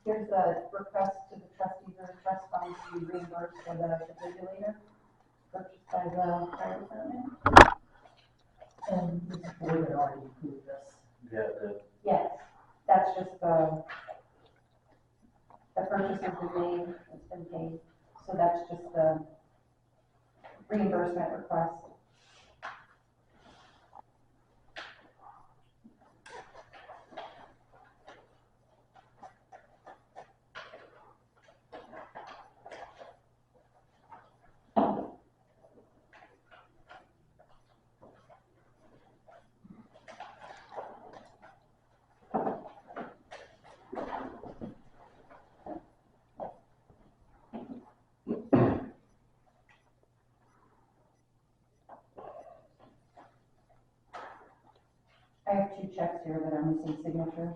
Here's the request to the trustees of the trust fund to be reimbursed for the defibrillator purchased by the fire department. And this board had already approved this. Yeah, Yes, that's just the purchase has been made, it's been paid, so that's just the reimbursement request. I have 2 checks here that are missing signatures.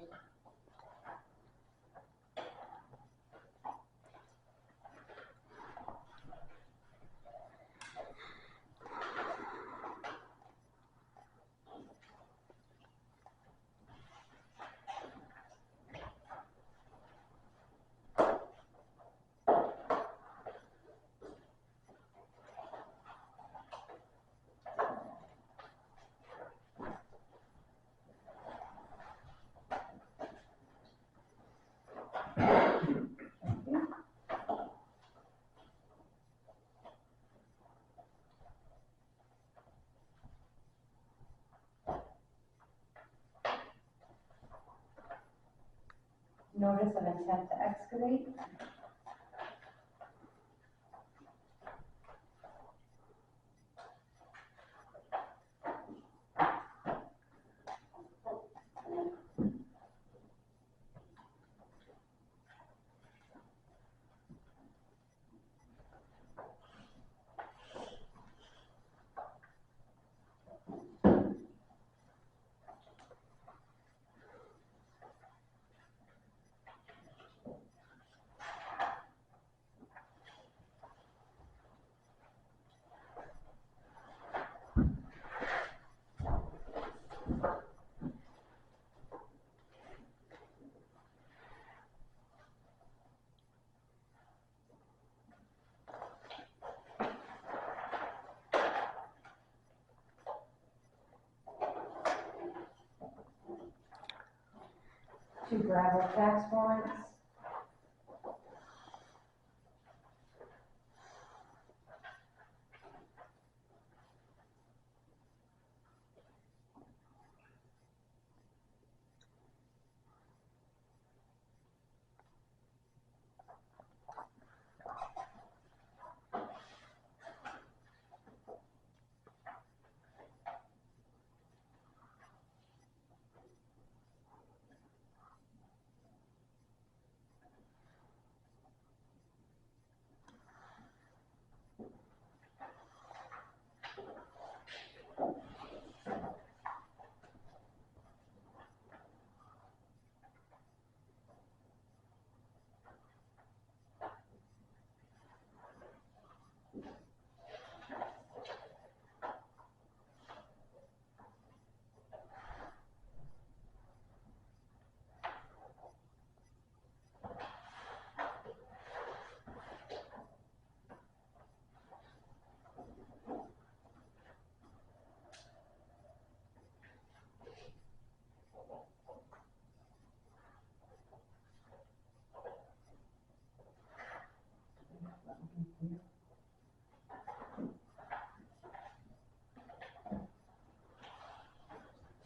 Notice of intent to excavate. Two gravel tax warrants.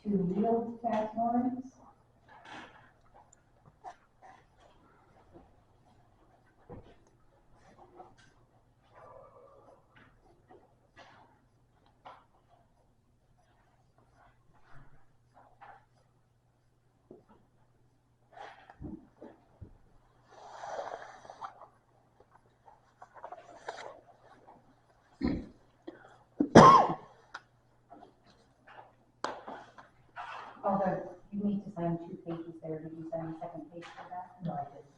Two yield tax warrants. Although you need to sign 2 pages there, did you sign the second page for that? No, I didn't.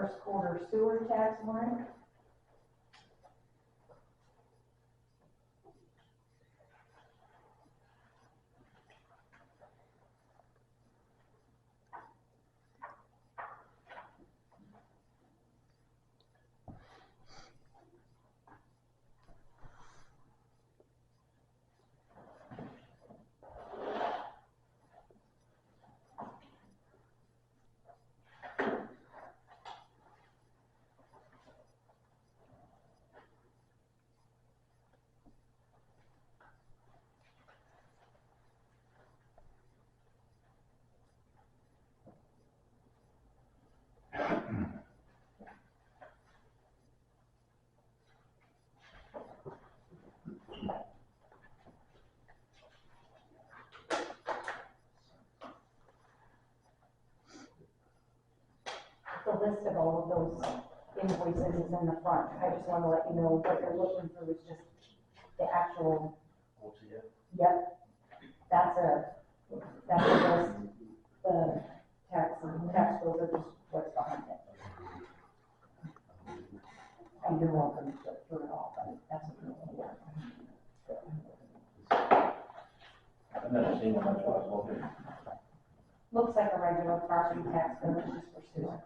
first quarter sewer tax warrant. The list of all of those invoices is in the front. I just want to let you know what you're looking for is just the actual. Yep. That's a list. The tax bills are just what's behind it. And you're welcome to flip through it all, but that's what you're looking for. I've never seen one that's what Looks like a regular property tax bill, it's just for sewer.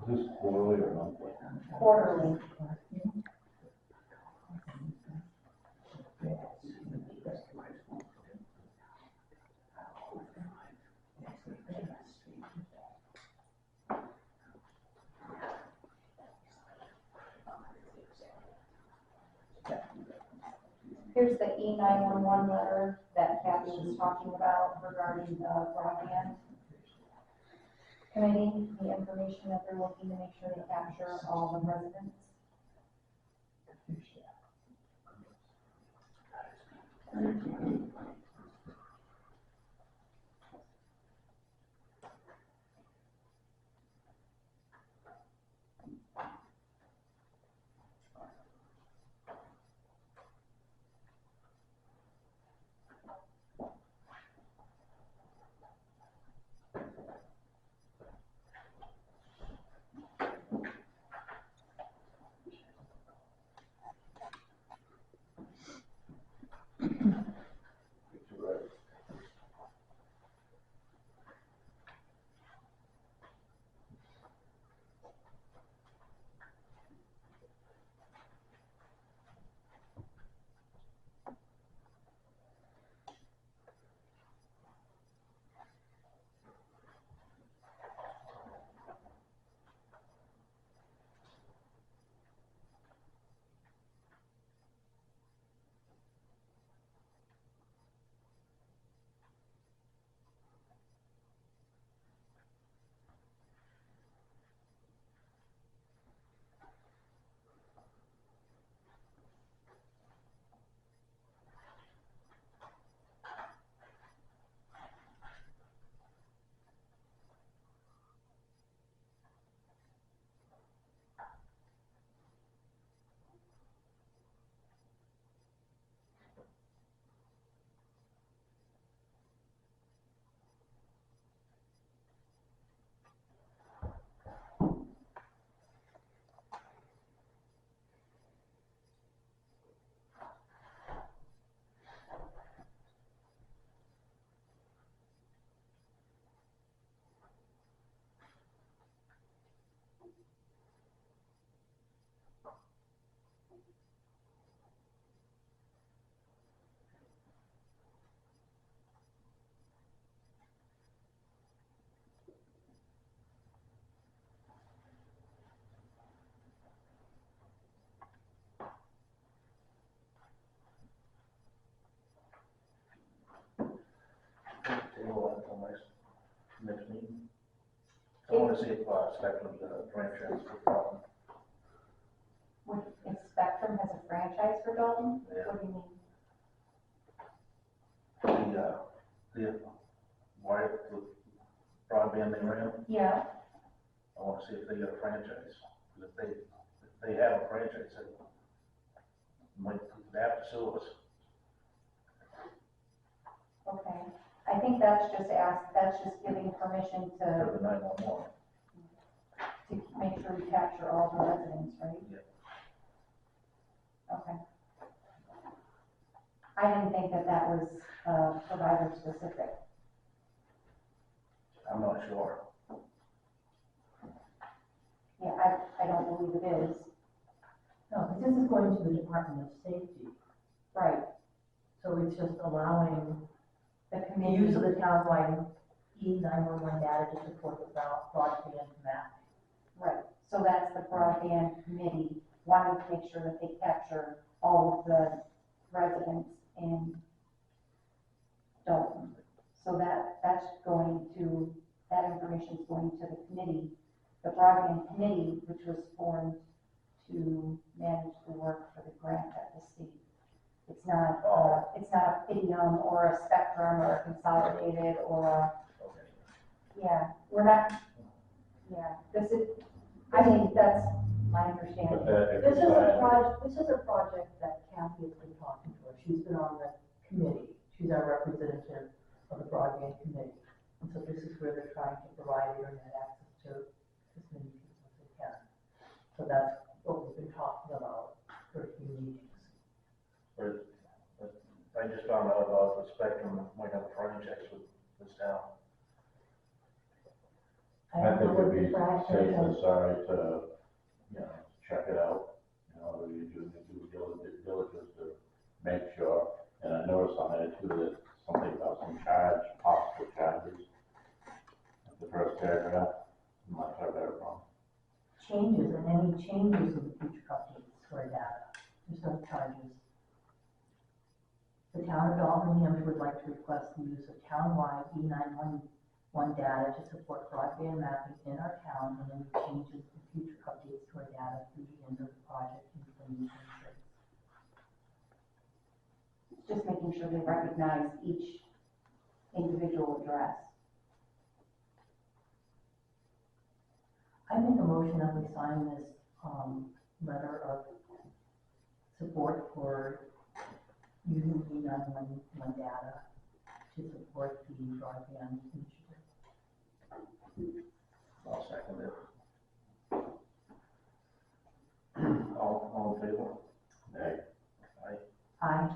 Is this quarterly or monthly? Quarterly. Here's the E911 letter that Kathy was talking about regarding the broadband committee, the information that they're looking to make sure they capture all the residents. Table that till next meeting. I want to see if Spectrum's a franchise for Dalton. If Spectrum has a franchise for Dalton, Yeah. what do you mean? wire, the broadband they ran, Yeah, I wanna see if they got a franchise. 'Cause if they have a franchise, they have to sue us. okay. I think that's just giving permission For to the 911. make sure we capture all the residents, right? Yeah. Okay. I didn't think that was, provider specific. I'm not sure. Yeah, I don't believe it is. No, because this is going to the Department of Safety, Right, so it's just allowing the the committee. use of the townwide E911 data to support the broadband map. Right, so that's the broadband committee wanting to make sure that they capture all of the residents in Dalton. So that information is going to the committee, the broadband committee, which was formed to manage the work for the grant at the state. It's not a Fidium or a Spectrum or a Consolidated or a, Okay. yeah, we're not, yeah, I mean, that's my understanding. This is a project that Kathy has been talking to her. She's been on the committee. She's our representative of the broadband committee. And so this is where they're trying to provide internet access to as many people as they can. So that's what we've been talking about for a few meetings. But I just found out about the Spectrum might have a franchise with this town. I I don't think know what it'd be the franchise safe is. aside to, check it out. You do the due diligence to make sure. And I noticed on there too that something about some possible charges. The first paragraph, unless I read it wrong. Changes and any changes in the future updates to our data. There's no charges. The town of Dalton would like to request the use of townwide E911 data to support broadband mapping in our town and any changes in future updates to our data through the end of the project in 2026. Just making sure they recognize each individual address. I make a motion that we sign this, letter of support for using E911 data to support the broadband initiative. I'll second it. All in favor? Hey, Aye. Aye.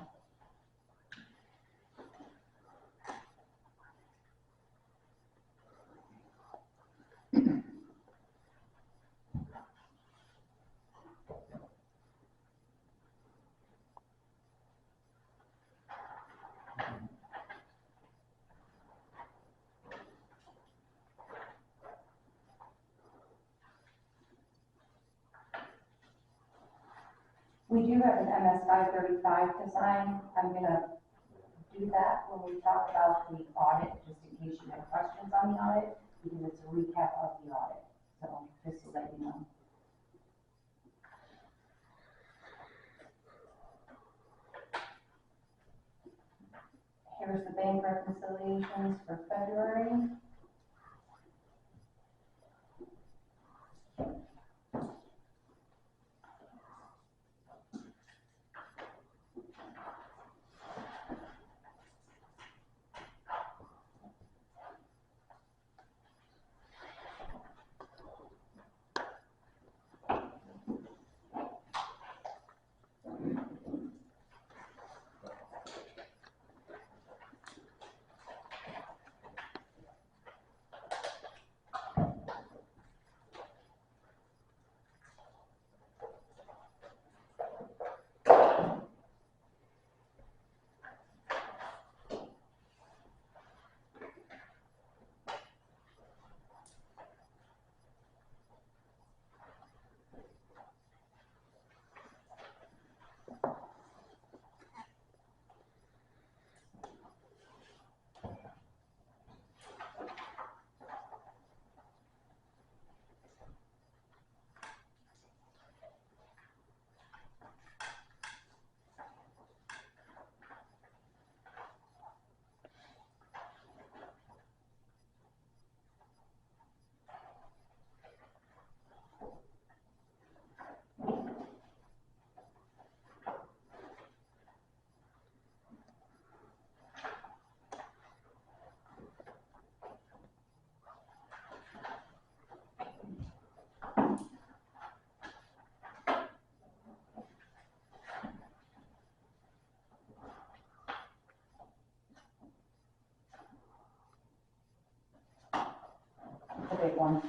We do have an MS 535 to sign. I'm gonna do that when we talk about the audit, just in case you have questions on the audit, because it's a recap of the audit. So just to let you know. Here's the bank reconciliations for February. big ones.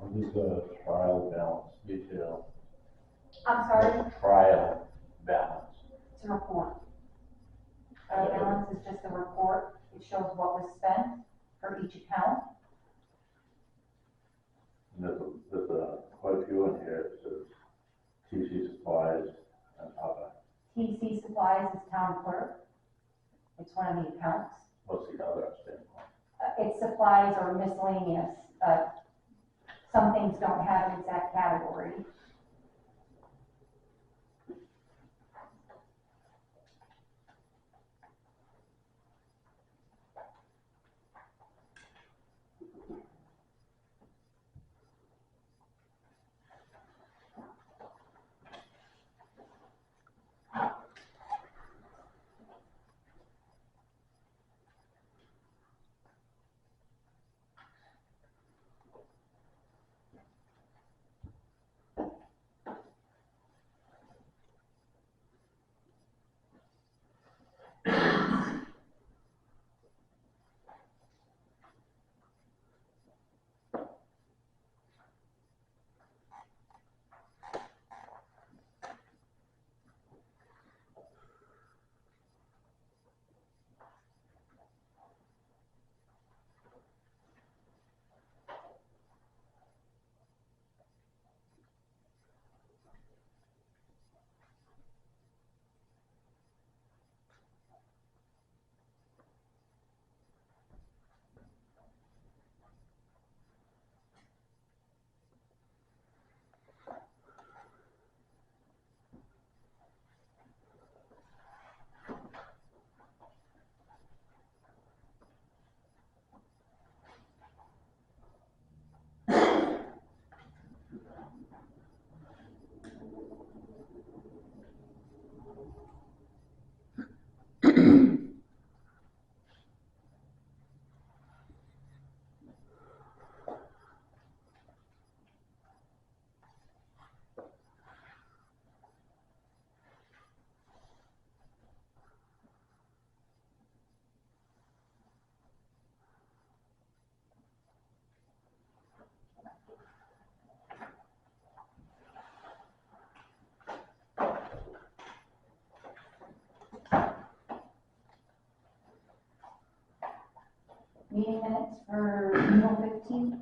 What is the trial balance detail? I'm sorry, Trial balance. it's a report. Balance is just a report. It shows what was spent for each account. And there's quite a few in here. It says TC supplies and other. TC supplies is town clerk. It's one of the accounts. What's the other standpoint? It's supplies or miscellaneous. Some things don't have an exact category. Meeting minutes for April 15th.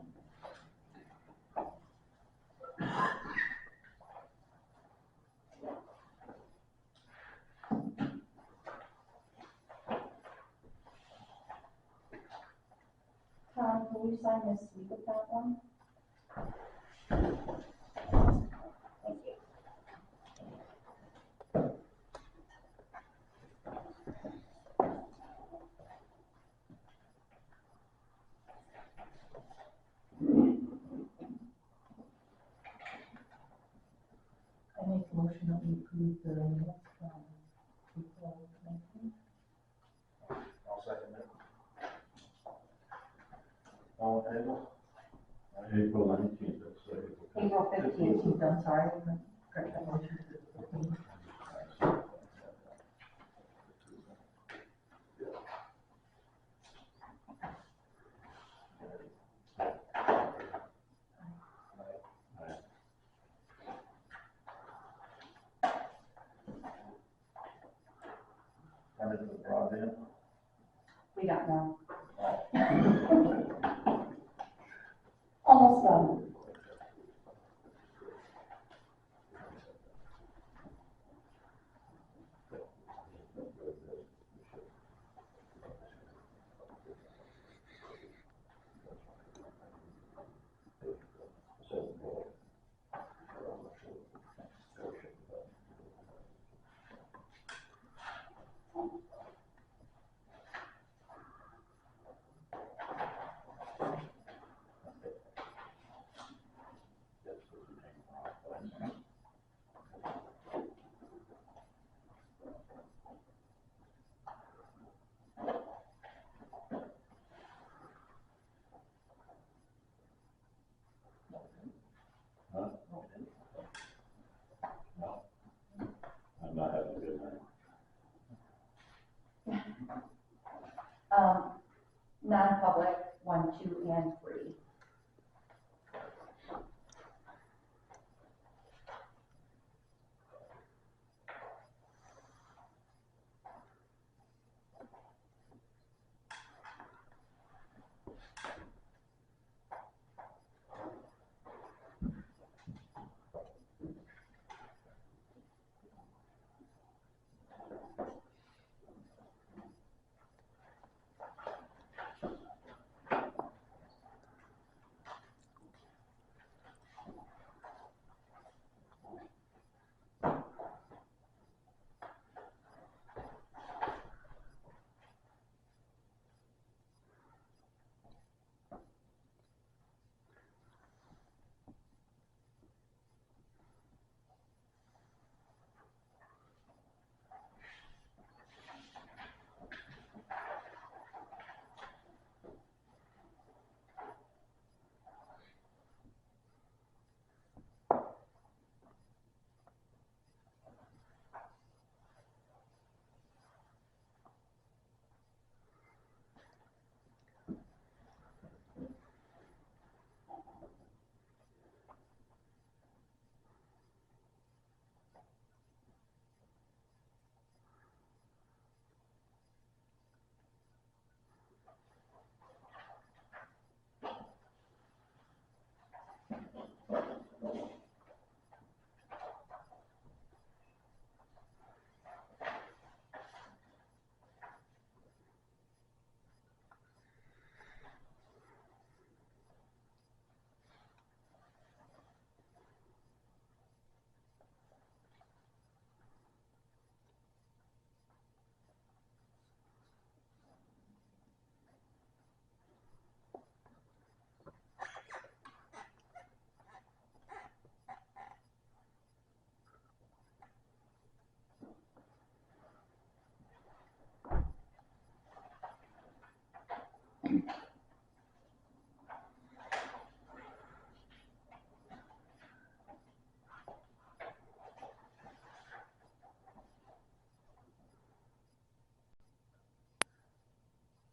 Tom, can you sign this week of that one? Thank you. I make a motion that we approve the minutes from April 19th. I'll second it. All in favor? April 19th, that's April 15th. 15th, I'm sorry, correct that motion to the 15th. Under the broadband. We got one. Almost done. I'm not having a good night. Non-public, 1, 2, and 3.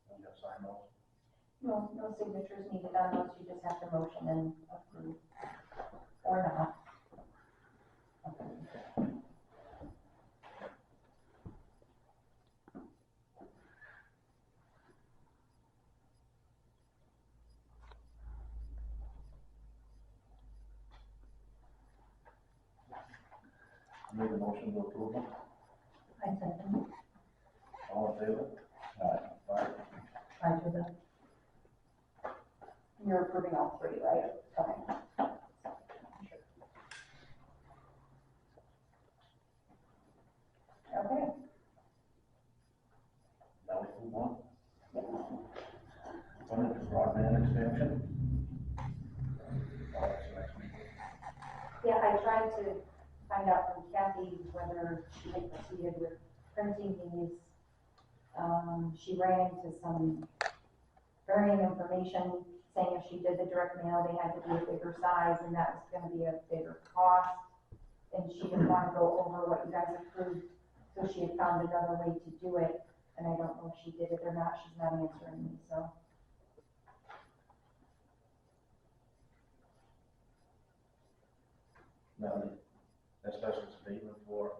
You have sign those? No, no signatures needed on those, you just have to motion and approve, or not. Made a motion to approve them. I second. All in favor? Aye. I do that. You're approving all three, right? Okay. Okay. Now we move on. One is broadband expansion. Oh, that's the next meeting. Yeah, I tried to find out from Kathy whether she had proceeded with printing these. She ran into some varying information saying if she did the direct mail, they had to be a bigger size and that was gonna be a bigger cost. And she didn't wanna go over what you guys approved, so she had found another way to do it. And I don't know if she did it or not, she's not answering me, so. Now, the asbestos abatement for,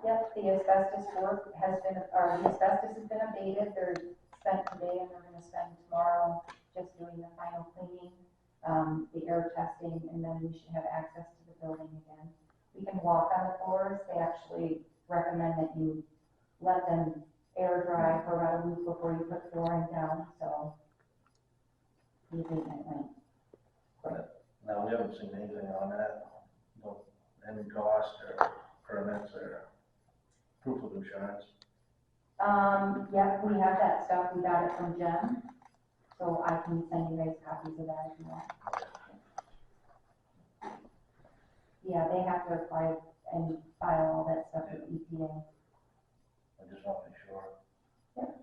Yep, the asbestos work has been, or the asbestos has been abated, they're spent today and they're gonna spend tomorrow just doing the final cleaning, the air testing, and then we should have access to the building again. We can walk on the floors, they actually recommend that you let them air dry for about a week before you put flooring down, so the abatement went. now we haven't seen anything on that, no, any cost or permits or proof of insurance. Yeah, we have that stuff, we got it from Jen, so I can send you guys copies of that if you want. Yeah, they have to apply and file all that stuff with EPA. I just want to make sure. Yep.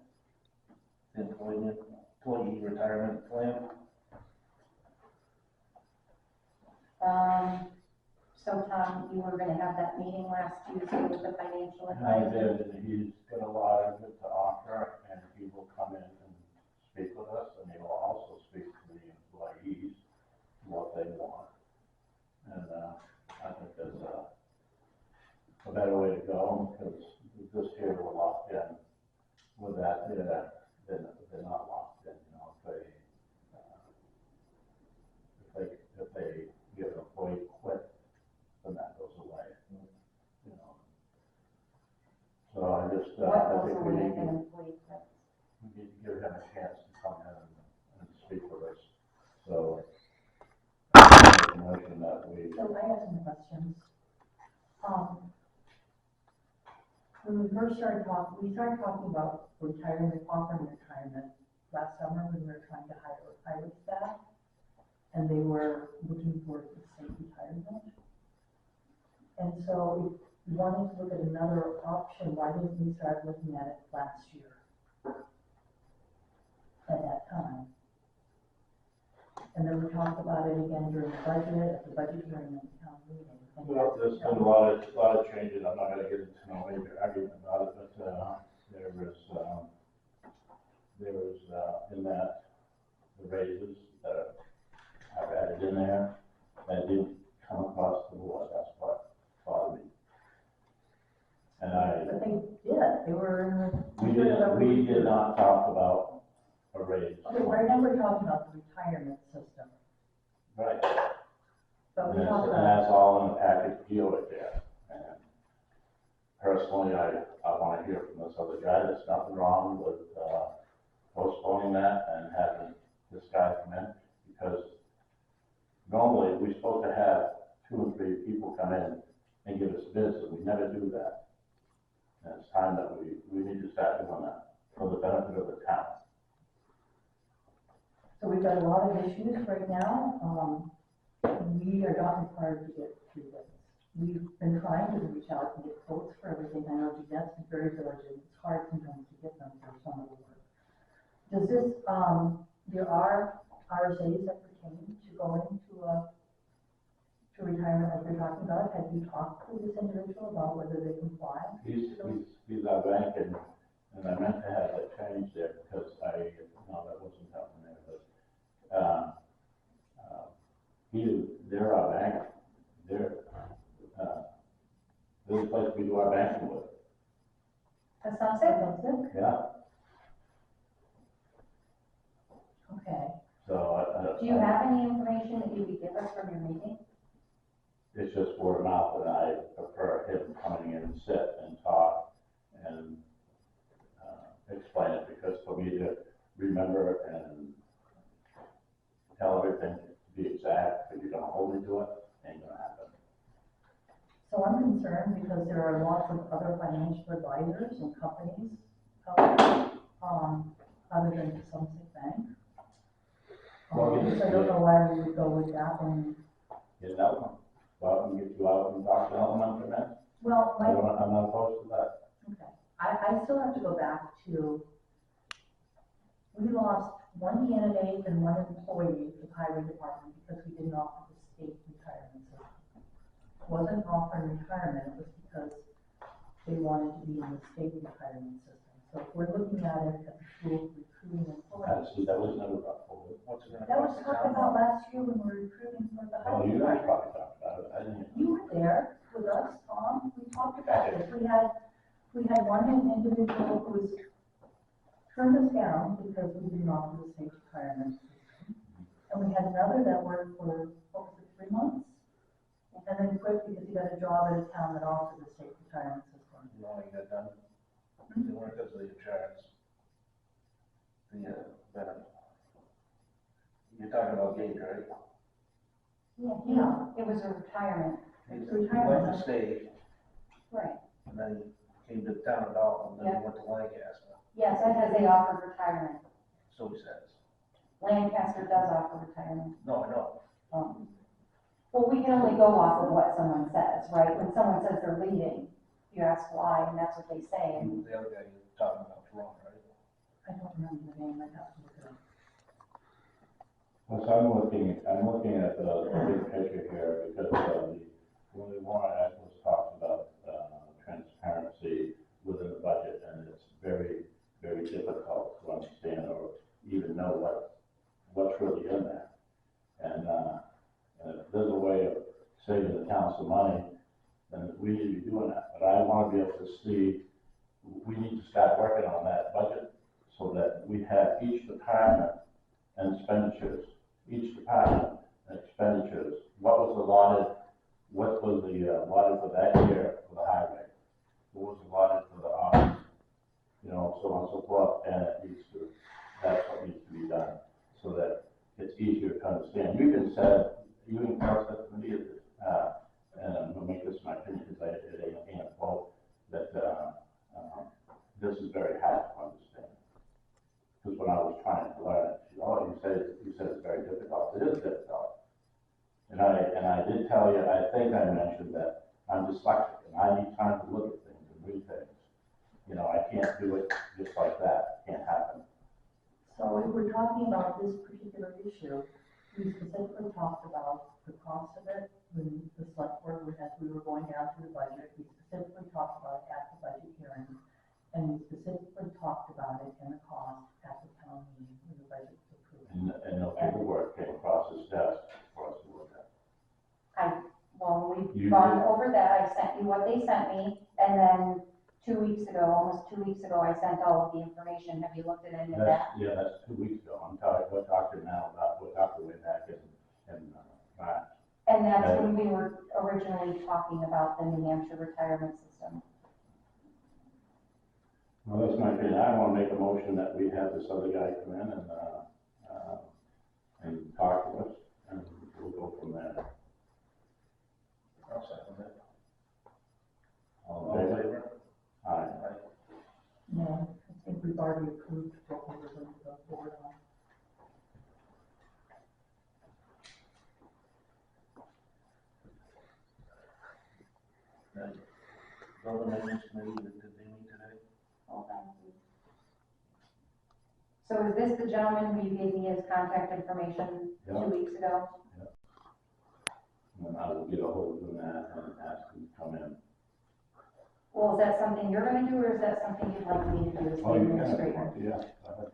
The employee retirement plan. So Tom, you were gonna have that meeting last Tuesday with the financial I advisor? did, and he's got a lot of good to offer, and he will come in and speak with us, and he will also speak to the employees, what they want. And, I think that's a better way to go, because this year we're locked in with that, they're not locked in, you know, if they get an employee quit, then that goes away, you know. So I just, What I goes think we away need if to, an employee quits? we need to give him a chance to come in and speak with us. So, I make a motion that we, So I have some questions. When we first started talking, about retirement, offering retirement last summer when we were trying to hire staff, and they were looking for the state retirement. And so we wanted to look at another option. Why didn't we start looking at it last year? At that time. And then we talked about it again during the budget, at the budget hearing at the town meeting. And well, there's been a lot of changes, I'm not gonna get into no major argument about it, but, there was, in that, the raises that I've added in there, that didn't come across the board, that's what bothered me. And But they did, they were in the. we did not talk about a raise. Okay, right now we're talking about the retirement system, Right, but we and talked about. that's all in the package deal right there. And personally, I wanna hear from this other guy, there's nothing wrong with, postponing that and having this guy come in, because normally we're supposed to have 2 or 3 people come in and give us bids, and we never do that. And it's time that we need to start doing that for the benefit of the town. So we've got a lot of issues right now. We are not required to get 3 bids. We've been trying to reach out and get quotes for everything. I know Jeanette's been very diligent. It's hard sometimes to get them for some of the work. Does this, there are RSAs that pertain to going to retirement like you're talking about? Have you talked to this individual about whether they comply? He's our bank, and I meant to have that changed there, because no, that wasn't happening there, but, they're our bank, they're the place we do our banking with, That sounds good. That's it? yeah, Okay. so. Do you have any information that you could give us from your meeting? it's just word of mouth, and I prefer him coming in and sit and talk and explain it, because for me to remember and tell everything to be exact, if you're gonna hold me to it, ain't gonna happen. So I'm concerned because there are lots of other financial advisors and companies out there, other than the Sunset Bank. Well, So I don't know why we would go with that one. Get that one, go out and get you out and talk to them for a minute. Well, I'm not opposed to that. okay, I still have to go back to, we lost one candidate and one employee to the highway department because we didn't offer the state retirement system. It wasn't offering retirement, it was because they wanted to be in the state retirement system. So if we're looking at it as a tool for recruiting employees. See, that was never brought forward. What's it gonna That was cost the talked town? about last year when we were recruiting for the Well, highway you guys department. probably talked about it, I didn't. You were there with us, Tom, we talked about this, we had one individual who was turned us down because we didn't offer the state retirement system. And we had another that worked for, what was it, 3 months? And then quit because he got a job at a town that offered the state retirement system. You know, you got done, they weren't because of the insurance. Benefit. You're talking about Gage, right? Yeah. It was a retirement, He Retirement. left the state, right. and then he came to the town of Dalton, then he went to Lancaster, Yes, because they offer retirement. so he says. Lancaster does offer retirement. No, I know. Well, we can only go off of what someone says, right? When someone says they're leaving, you ask why, and that's what they say, and The other guy you're talking about, wrong, right? I don't remember the name, I'd have to look it up. Well, so I'm looking at the big picture here, because when the warrant articles talks about transparency within the budget, and it's very, very difficult to understand or even know what's really in there. And if there's a way of saving the town some money, then we need to be doing that. But I want to be able to see, we need to start working on that budget so that we have each department and expenditures, what was allotted for that year for the highway, what was allotted for the office, so on and so forth, and that's what needs to be done, so that it's easier to understand. You can tell us to me, and I'm gonna make this my opinion, because I can't vote, that, this is very hard to understand. Because when I was trying to learn it, you said it's very difficult. It is difficult. And I did tell you, I think I mentioned that I'm dyslexic, and I need time to look at things and read things. I can't do it just like that. It can't happen. So if we're talking about this particular issue, we specifically talked about the cost of it when the select board, as we were going down through the budget, we specifically talked about it at the budget hearing, and we specifically talked about it and the cost at the town meeting when the budget was approved. And no paperwork came across his desk for us to look at. we've gone over that, I sent you what they sent me, and then almost two weeks ago, I sent all of the information. Have you looked at any of that? Yeah, that's 2 weeks ago. We're talking now about, we're talking way back in March. And that's when we were originally talking about the New Hampshire retirement system. Well, that's my opinion. I want to make a motion that we have this other guy come in and talk to us, and we'll go from there. I'll second it. All in favor? Aye. No, I think we've already approved what we were going to go forward on. Building maintenance committee, did they meet today? Hold on, please. So is this the gentleman who you gave me his contact information 2 weeks ago? And I will get a hold of him and ask him to come in. Well, is that something you're gonna do, or is that something you'd like me to do as the Oh, you can, administrator? yeah, go ahead.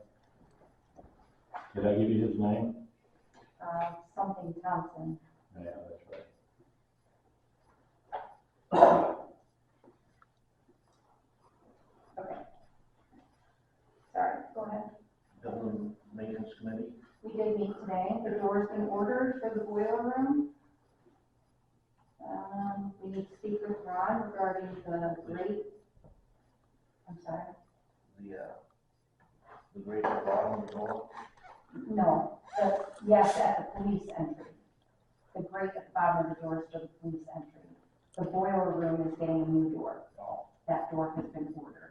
Did I give you his name? Something Thompson. Yeah, that's right. Okay. Sorry, go ahead. Building maintenance committee, We did meet today. The door's been ordered for the boiler room. We need to speak with Ron regarding the grate. I'm sorry. The grate at the bottom of the door. No, yes, at the police entry. The grate at the bottom of the door is for the police entry. The boiler room is getting a new door. Oh. That door has been ordered.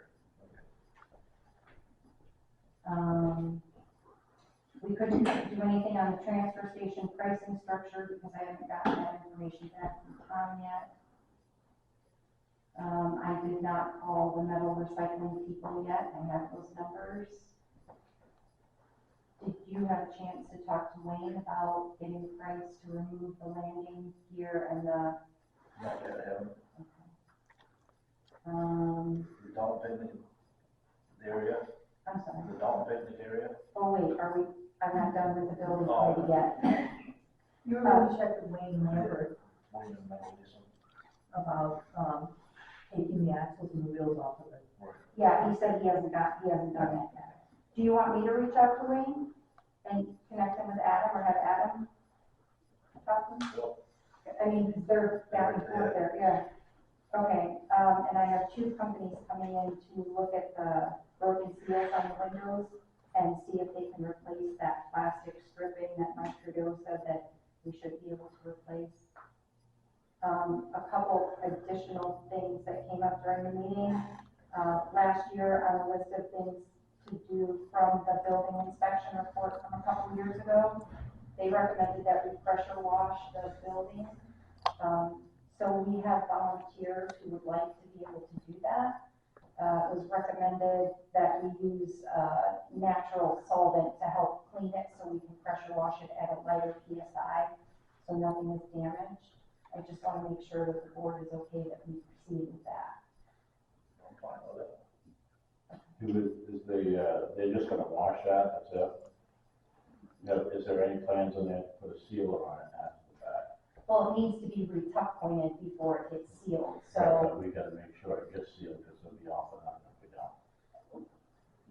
We couldn't do anything on the transfer station pricing structure because I haven't gotten that information back from Tom yet. I did not call the metal recycling people yet. I have those numbers. Did you have a chance to talk to Wayne about getting a price to remove the landing gear and the? Not yet, I haven't. Okay. The Dalton picnic area, I'm sorry. the Dalton picnic area. Oh, wait, I'm not done with the building Oh. committee yet. You were going to check with Wayne Lambert William Mechanism. about, taking the axles and the wheels off of it. Yeah, he said he hasn't done it yet. Do you want me to reach out to Wayne and connect him with Adam or have Adam talk to him? Sure. I mean, because they're back and forth there, yeah. Okay, and I have two companies coming in to look at the broken seals on the windows and see if they can replace that plastic stripping that Mike Trudeau said that we should be able to replace. A couple additional things that came up during the meeting. Last year on the list of things to do from the building inspection report from a couple years ago, they recommended that we pressure wash the building. So we have volunteers who would like to be able to do that. It was recommended that we use natural solvent to help clean it so we can pressure wash it at a lighter PSI so nothing is damaged. I just want to make sure that the board is okay that we proceed with that. I'm fine with it. They're just gonna wash that, that's it? No, is there any plans in there to put a sealer on it after the fact? Well, it needs to be re-tuck pointed before it gets sealed, Right, so but we gotta make sure it gets sealed, because it'll be off and on if we don't.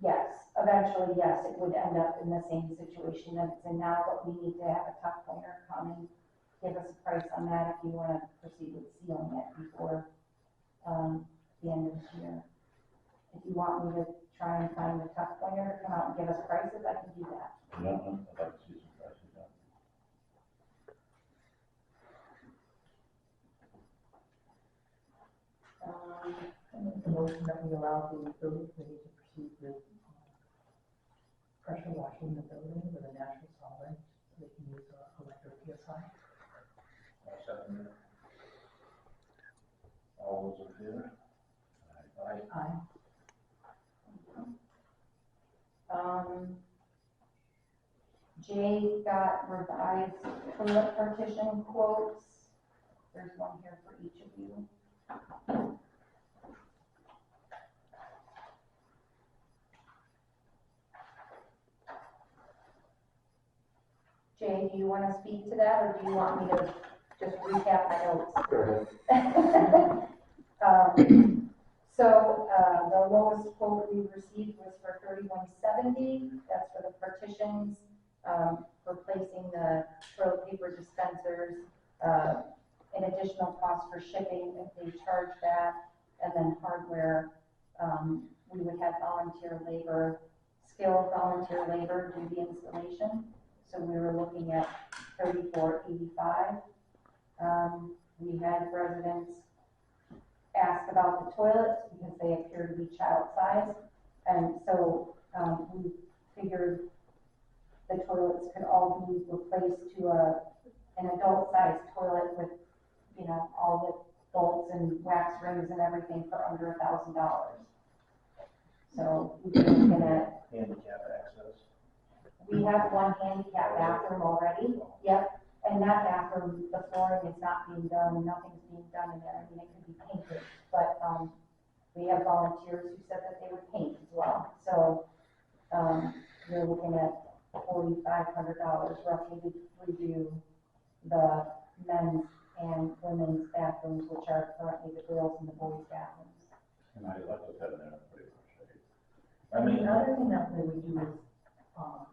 yes, eventually, yes, it would end up in the same situation that it's in now, but we need to have a tuck pointer come and give us a price on that if you want to proceed with sealing it before the end of this year. If you want me to try and find a tuck pointer to come out and give us prices, I can do that. Yeah, I'd like to see some prices, yeah. I make the motion that we allow the building committee to proceed with pressure washing the building with a natural solvent, so they can use a electric PSI. I'll second it. All those in favor? Aye. Aye. Jay got revised toilet partition quotes. There's one here for each of you. Jay, do you want to speak to that, or do you want me to just recap my notes? Go ahead. The lowest quote we received was for $31.70. That's for the partitions, replacing the toilet paper dispensers, an additional cost for shipping if they charge that, and then hardware. We would have volunteer labor, skilled volunteer labor do the installation. So we were looking at $34.85. We had residents ask about the toilets because they appear to be child-sized. And so we figured the toilets could all be replaced to an adult-sized toilet with, you know, all the bolts and wax rings and everything for under $1,000. So we've been looking at. Handicap access. We have one handicap bathroom already, yep, and that bathroom, the flooring is not being done, nothing's being done in there, I mean, it could be painted, but, we have volunteers who said that they would paint as well, so, we're looking at $4,500 roughly to redo the men's and women's bathrooms, which are currently the girls' and the boys' bathrooms. And I'd like to have that pretty much, I mean, Another thing that we would do is,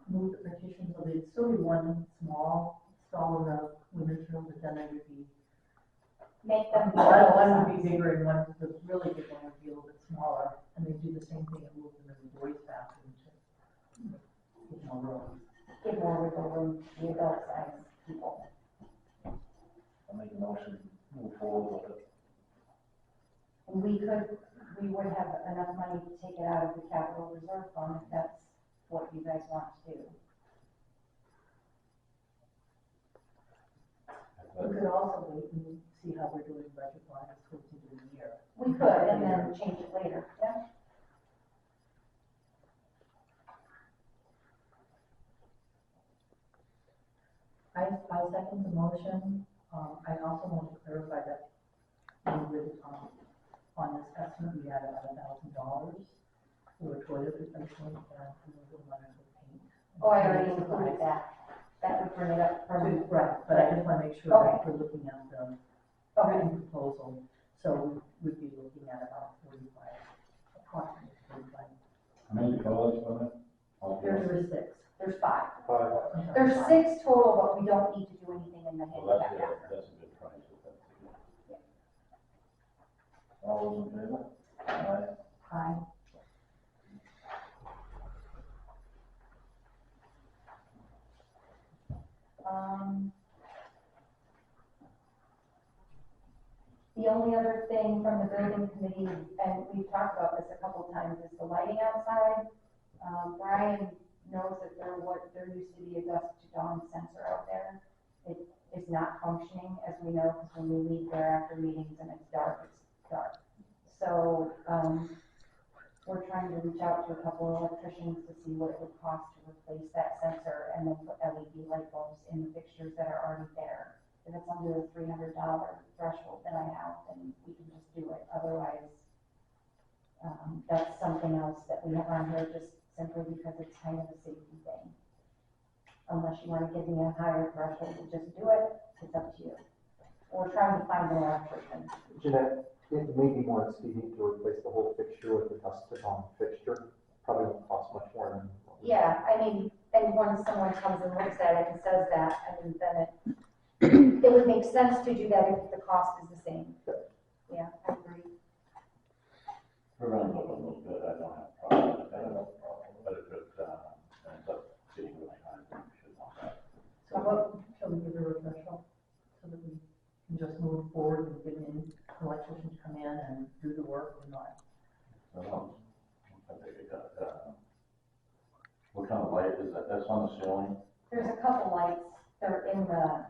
move the partitions, so there'd still be one small stall in the women's room, but then there would be make them. One would be bigger and one, the really big one would be a little bit smaller, and they do the same thing and move them in the boys' bathroom to give more room. Give more wiggle room to the adult size people. I'll make a motion, move forward with it. And we would have enough money to take it out of the capital reserve fund if that's what you guys want to do. We could also wait and see how we're doing budget-wise towards the end of the year. We could, and then change it later, yeah? I second the motion. I also want to clarify that we would, on this estimate, we had about $1,000 for a toilet replacement and we would want to paint. Oh, I already included that. That would bring it up from. Right, but I just want to make sure that we're looking at the written proposal. So we'd be looking at about 45, approximately 45. How many toilets for that? There's 6. There's 5. Five. There's 6 total, but we don't need to do anything in the Well, handicap. that's a good price, if that's the case. All those in favor? Aye. Aye. The only other thing from the building committee, and we've talked about this a couple times, is the lighting outside. Brian knows that there used to be a dusk to dawn sensor out there. It is not functioning, as we know, because when we leave there after meetings and it's dark, it's dark. So, we're trying to reach out to a couple of electricians to see what it would cost to replace that sensor and then put LED light bulbs in the fixtures that are already there. If it's under the $300 threshold that I have, then we can just do it. Otherwise, that's something else that we have on here just simply because it's kind of a safety thing. Unless you want to give me a higher threshold to just do it, it's up to you. We're trying to find an electrician. Jeanette, it may be more expedient to replace the whole fixture with the dusk to dawn fixture. Probably won't cost much more than. Yeah, I mean, and when someone comes and looks at it and says that, I mean, then it would make sense to do that if the cost is the same. Yeah, I agree. We're running a little bit, I don't have a problem with that, but if it, ends up getting really high, then we should want that. So what, shall we give her a threshold so that we can just move forward and get an electrician to come in and do the work or not? So, I think it got, what kind of light is that? That's on the ceiling? There's a couple lights, they're in the,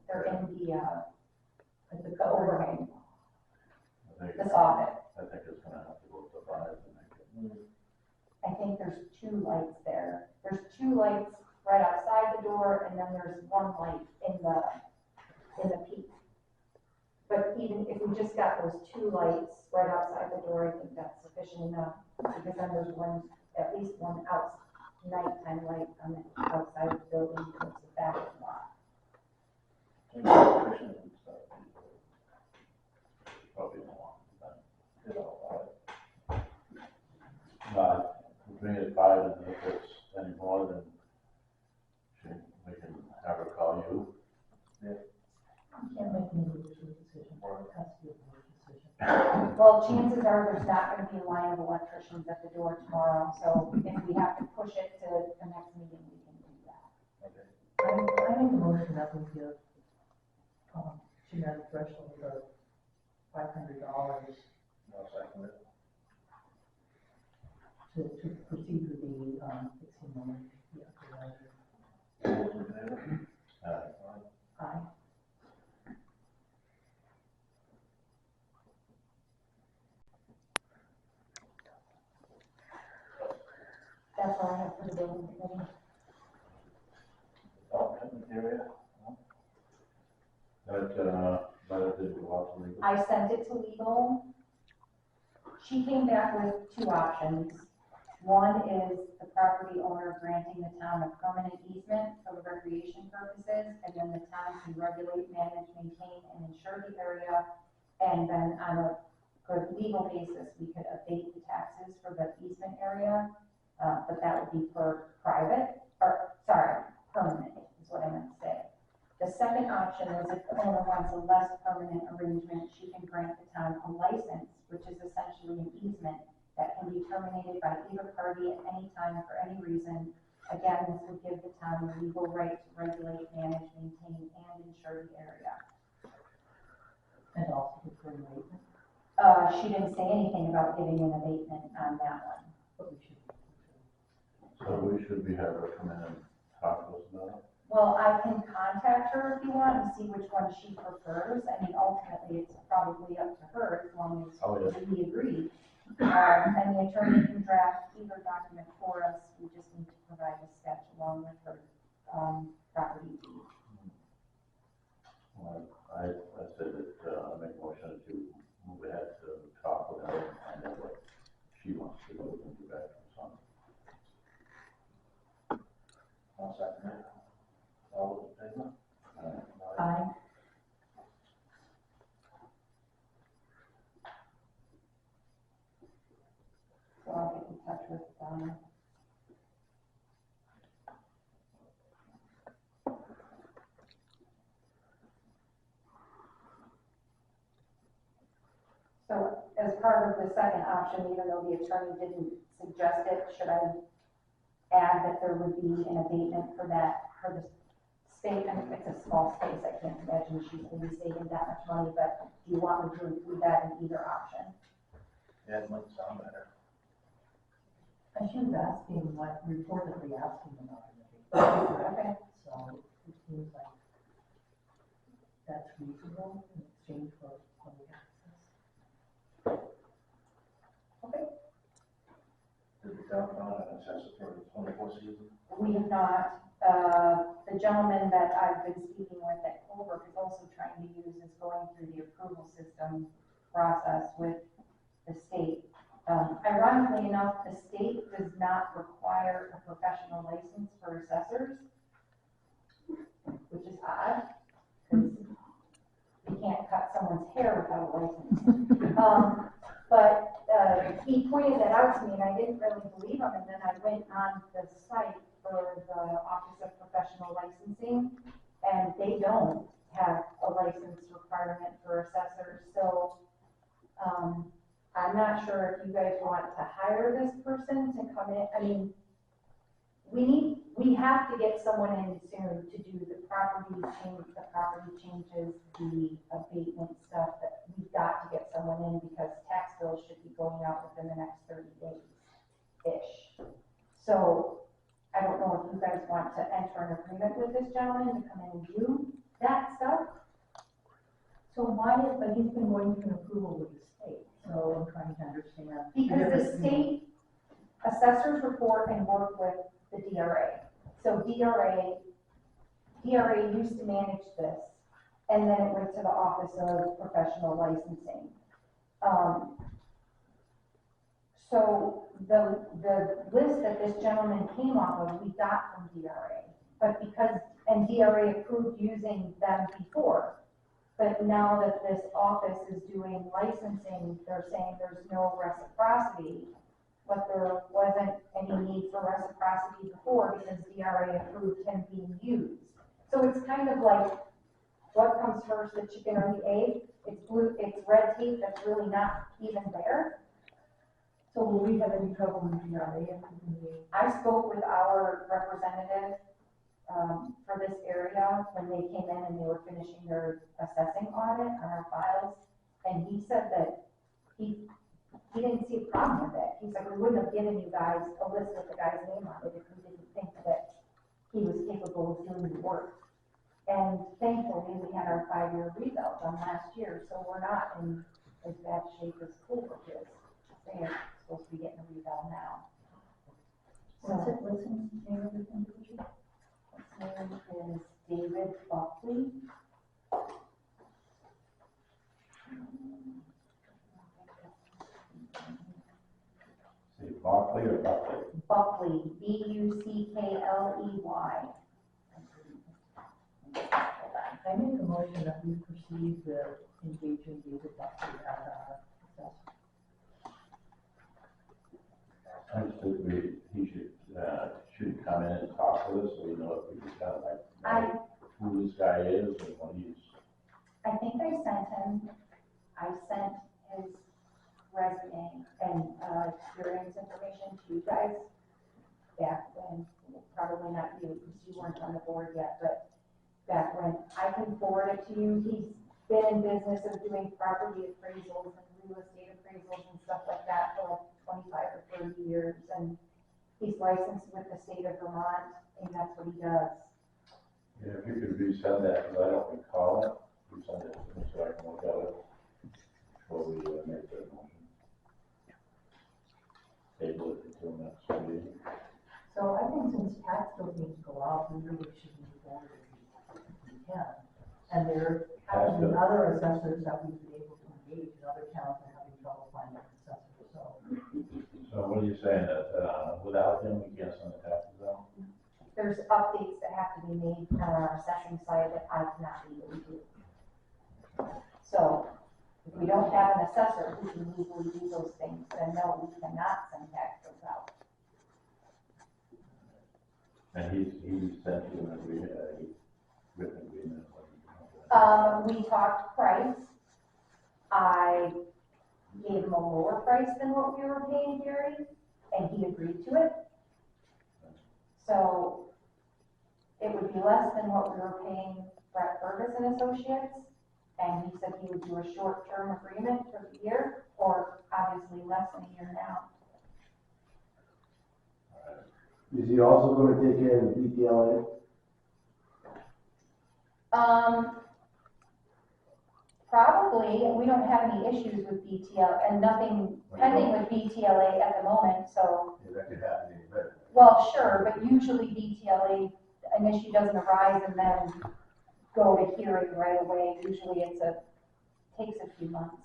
they're in the overhang, I think, the soffit. I think it's gonna have to go up to 5 to make it. I think there's 2 lights there. There's 2 lights right outside the door, and then there's 1 light in the peak. But even if we just got those 2 lights right outside the door, I think that's sufficient enough, because then there's at least one nighttime light on the outside of the building towards the back of the lot. Change the electrician and stuff. Probably don't want that. You know, Between it 5 and if it's any more, then we can have her call you. I can't make an individual decision, it has to be a board decision. Well, chances are there's not gonna be a line of electricians at the door tomorrow, so if we have to push it to the next meeting, we can do that. okay. I make a motion that we give, Jeanette a threshold of $500 I'll second it. to proceed with the, 16 million. All those in favor? Uh, Aye. That's all I have for the building committee. Development area? That did go out to legal. I sent it to legal. She came back with 2 options. One is the property owner granting the town a permanent easement for the recreation purposes, and then the town can regulate, manage, maintain, and insure the area. And then on a good legal basis, we could abate the taxes for the easement area, but that would be for permanent is what I meant to say. The second option is if the owner wants a less permanent arrangement, she can grant the town a license, which is essentially an easement that can be terminated by either party at any time for any reason. Again, this would give the town the legal right to regulate, manage, maintain, and insure the area. And also the free abatement, She didn't say anything about giving an abatement on that one. but we should. So we have her come in and talk to us about it? Well, I can contact her if you want and see which one she prefers. I mean, ultimately, it's probably up to her as long as Oh, yeah. we agree. And the attorney can draft either document for us. We just need to provide a sketch along with her, property deed. Well, I said that, I make a motion to move ahead to talk with her and find out what she wants to do and do back from some. I'll second it. All those in favor? Aye. So I'll get in touch with, So as part of the second option, even though the attorney didn't suggest it, should I add that there would be an abatement for that, for the space? I mean, it's a small space, I can't imagine she's gonna be saving that much money, but do you want me to include that in either option? Yeah, it might sound better. And she was asking, like, reportedly asking about it. Okay. So it seems like that's reasonable in exchange for public access. Okay. Did the town not assess it for the 24 season? We have not, the gentleman that I've been speaking with at Colbrook is also trying to use, is going through the approval system process with the state. Ironically enough, the state does not require a professional license for assessors, which is odd, because you can't cut someone's hair without a license. But he pointed that out to me, and I didn't really believe him, and then I went on the site for the Office of Professional Licensing, and they don't have a license requirement for assessors, so I'm not sure if you guys want to hire this person to come in. I mean, we have to get someone in soon to do the property changes, the abatement stuff, that we've got to get someone in because tax bills should be going out within the next 30 days-ish. So I don't know if you guys want to enter an agreement with this gentleman to come in and do that stuff. So why, but he's been going through an approval with the state, so I'm trying to understand. Because the state assessors report and work with the DRA. So DRA used to manage this, and then it went to the Office of Professional Licensing. So the list that this gentleman came off of, we got from DRA, but and DRA approved using them before. But now that this office is doing licensing, they're saying there's no reciprocity, but there wasn't any need for reciprocity before because DRA approved him being used. So it's kind of like, what comes first, the chicken or the egg? It's red tape that's really not even there. So will we have any trouble with DRA? I spoke with our representative for this area when they came in and they were finishing their assessing audit on our files, and he said that he didn't see a problem with it. He's like, we wouldn't have given you guys a list with the guy's name on it if we didn't think that he was capable of doing the work. And thankfully, we had our 5-year revale done last year, so we're not in as bad shape as Colbrook is. They're supposed to be getting a revale now. What's his name of this individual? His name is David Buckley. Say Barclay or Buckley? Buckley, Buckley. I make a motion that we proceed with engaging David Buckley as our assessor. I just think he should come in and talk to us so we know what we've done. who this guy is and what he's, I think I sent his resume and, experience information to you guys back when, probably not you, because you weren't on the board yet, but back when, I can forward it to you. He's been in business of doing property appraisals and real estate appraisals and stuff like that for like 25 or 30 years, and he's licensed with the state of Vermont, and that's what he does. yeah, if you could resend that, because I don't recall it, resend it to me so I can look at it before we make that motion. Table it until next meeting. So I think since tax bills need to go out, we really should move forward if we can. And there have been other assessors that we've been able to engage in other towns that are having trouble finding assessors, so. So what are you saying, that, without him, we can't send the taxes out? There's updates that have to be made on our assessing site that I cannot legally do. So if we don't have an assessor who can legally do those things, then no, we cannot send tax bills out. And he's sent you an agreement, a written agreement. We talked price. I gave him a lower price than what we were paying Gary, and he agreed to it. So it would be less than what we were paying Brett Ferguson Associates, and he said he would do a short-term agreement for the year, or obviously less than a year now. Is he also gonna take care of the BTLA? Probably, we don't have any issues with BTL, and nothing pending with BTLA at the moment, so, Yeah, that could happen any better. well, sure, but usually BTLA, an issue doesn't arise and then go to hearing right away. Usually takes a few months.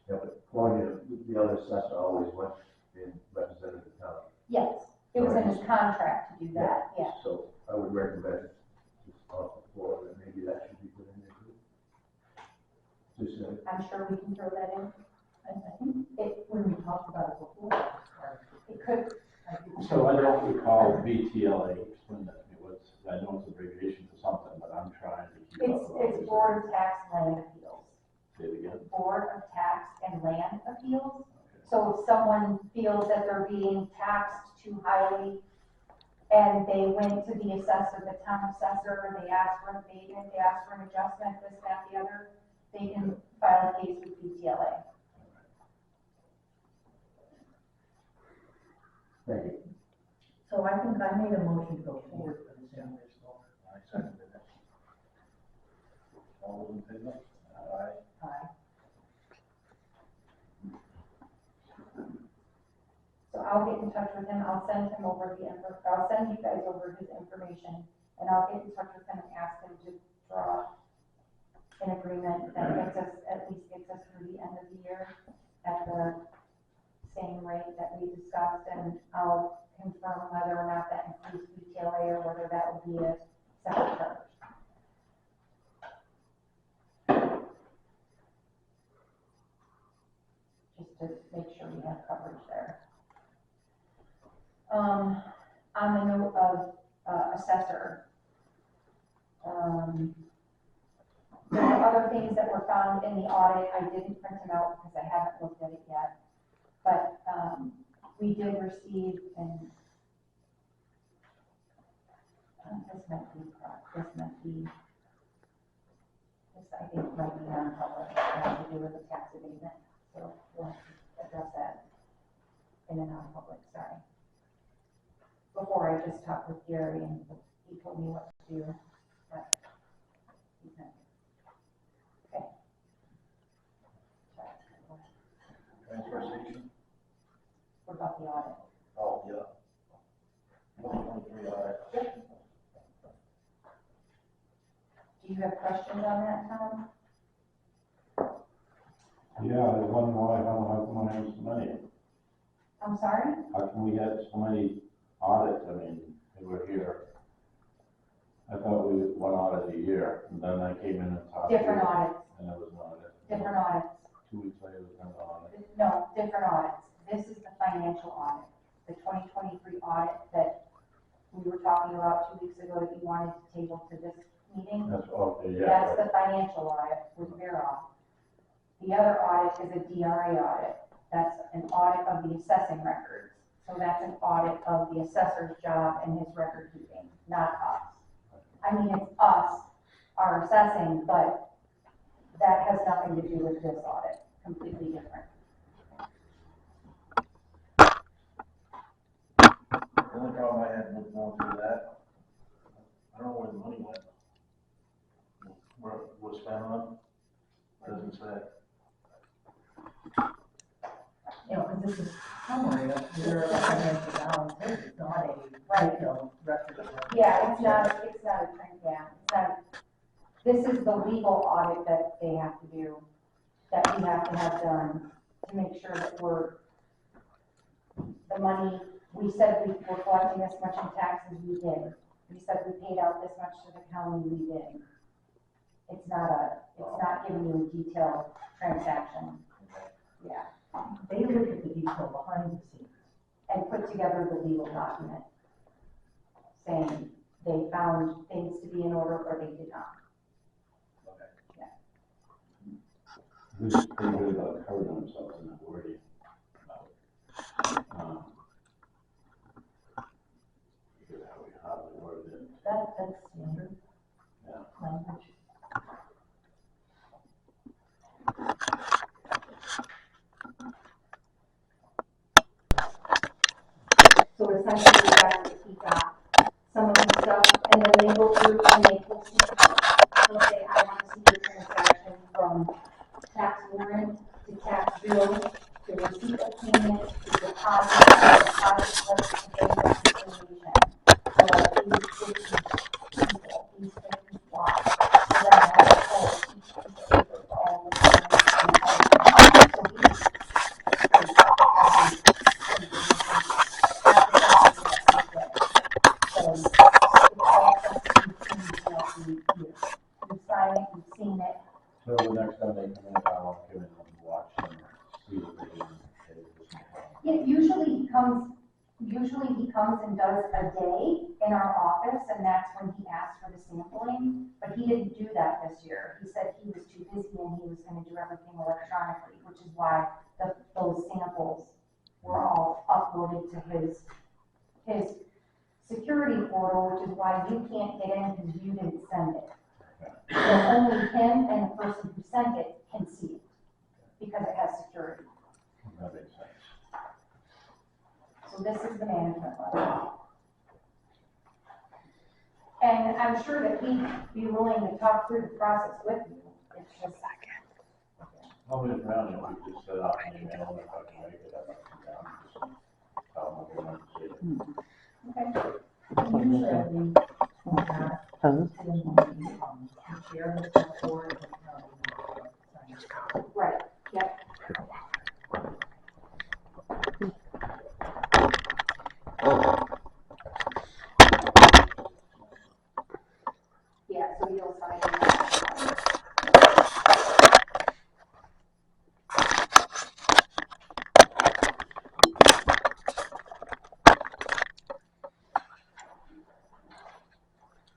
Yeah, but Claudia, the other assessor always went and represented the town. Yes, it was in his contract to do that, yeah. So I would recommend just off the floor that maybe that should be put in there too. Just say, I'm sure we can throw that in. I think when we talked about it before, It could, So I don't recall BTLA, explain that to me, I know it's abbreviation for something, but I'm trying to keep up. it's Board of Tax and Land Appeals. Say it again. Board of Tax and Land Appeals. Okay. So if someone feels that they're being taxed too highly and they went to the assessor, the town assessor, they ask for an abatement, they ask for an adjustment, this, that, the other, they can file a case with BTLA. thank you. so I think I made a motion to go forward for this young I seconded it. All those in favor? Aye. Aye. So I'll get in touch with him, I'll send him over I'll send you guys over his information, and I'll get in touch with him and ask him to draw an agreement that at least gets us through the end of the year at the same rate that we discussed, and I'll confirm whether or not that includes BTLA or whether that would be a separate charge. Just to make sure we have coverage there. On the note of assessor, there were other things that were found in the audit. I didn't print them out because I haven't looked at it yet. But we did receive, and this I think might be non-public, it has to do with the tax abatement. So we'll address that in a non-public, sorry. Before I just talked with Gary and he told me what to do, but he's not. Okay. Transfer station? What about the audit? Oh, yeah. 2023 audit. Do you have questions on that, Tom? Yeah, I was wondering why, how come I have so many? I'm sorry? How come we had so many audits? I mean, they were here. I thought we did one audit a year, and then I came in and talked. Different audits, And there was an audit. different audits. 2 weeks later, there was another audit. No, different audits. This is the financial audit, the 2023 audit that we were talking about 2 weeks ago that you wanted to table to this meeting. That's, okay, yeah. That's the financial audit with Veroff. The other audit is a DRA audit. That's an audit of the assessing records. So that's an audit of the assessor's job and his record keeping, not us. I mean, it's us, our assessing, but that has nothing to do with this audit, completely different. The only problem I had with going through that, I don't know where the money went. Where it was spent on, doesn't say. You know, because this is summary of your financial balance, it's not a detailed record. Yeah, it's not a trend, yeah, it's not, this is the legal audit that they have to do, that we have to have done to make sure that the money, we said we were collecting this much in taxes, we did. We said we paid out this much to the county, we did. It's not giving you a detailed transaction, yeah, They look at the detail behind the scenes. and put together the legal document saying they found things to be in order or they did not. Who's pretty good about covering themselves in that wording about, how we word it. That's standard Yeah. language. So essentially, that's what he got, some of the stuff, and then they go through and they will see, they'll say, I want to see the transaction from tax warrant to tax bill, to receipt of payment, to deposit, slip, to bank reconciliation. So like these 50 people, these 50 plots, so then I have to pull each piece of paper for all the payments and everything. So he's, you've signed it, you've seen it. So the next time they come in, I want to come in and watch them, see what they do. Yeah, usually he comes and does a day in our office, and that's when he asks for the sampling, but he didn't do that this year. He said he was too busy and he was gonna do everything electronically, which is why those samples were all uploaded to his security portal, which is why you can't get in because you didn't send it. So only him and the person who sent it can see it, because it has security. That makes sense. So this is the management level. And I'm sure that he'd be willing to talk through the process with you. It's just. I'll move around and we just set up an email if I can make it, I'd like to come down and just tell them what we want to see. Okay. Usually I think that the chair of the board and Right, yep. Yeah, so you'll sign it.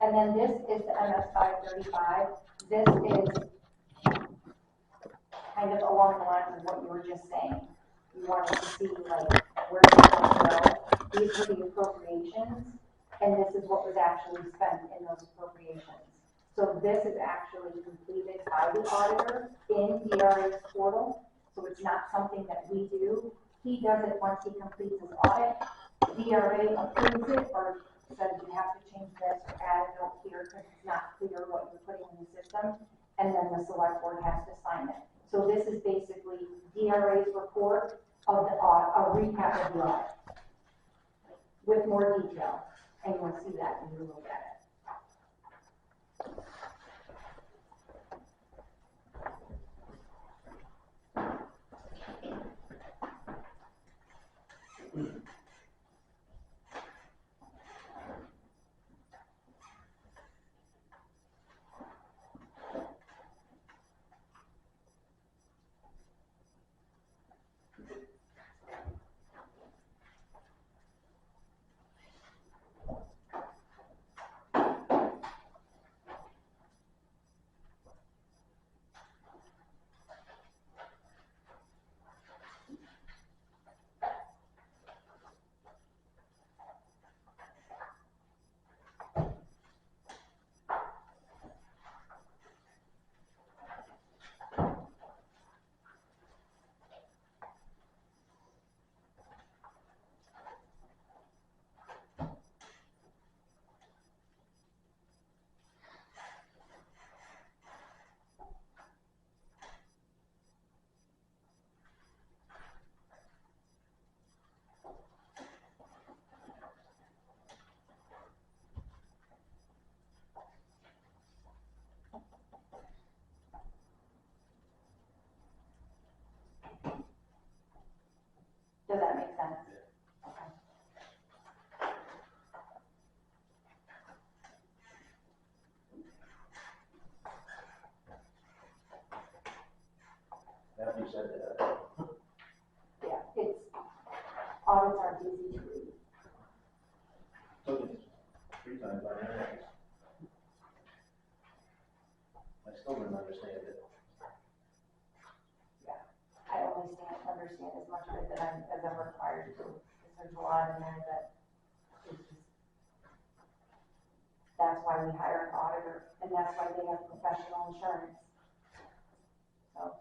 And then this is the MS 535. This is kind of along the lines of what you were just saying. You wanted to see like where it's going to go. These were the appropriations, and this is what was actually spent in those appropriations. So this is actually completed by the auditor in DRA's portal. So it's not something that we do. He does it once he completes his audit. DRA approves it or says you have to change this or add a note here because it's not clear what you're putting in the system. And then the select board has to sign it. So this is basically DRA's report of the audit, a recap of the audit with more detail. And you'll see that when you look at it. Audits aren't easy to read. Took it 3 times by now. I still didn't understand it. I only understand as much of it as I'm required to, because there's a lot in there that is just, that's why we hire an auditor, and that's why they have professional insurance. So.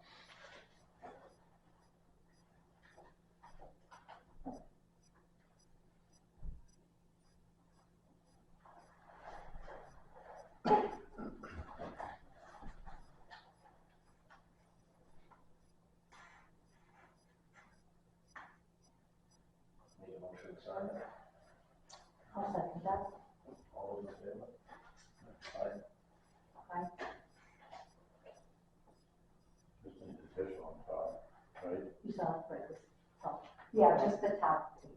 Need a motion to sign it. I'll second that. All those in favor? Aye. Just need the official on top, right? You saw it, right, this, Yeah, just the top page.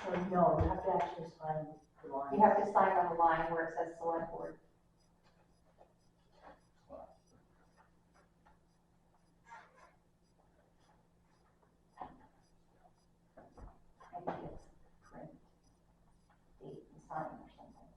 or no, you have to actually sign the line. You have to sign on the line where it says select board. I think it's print, date, and sign or something.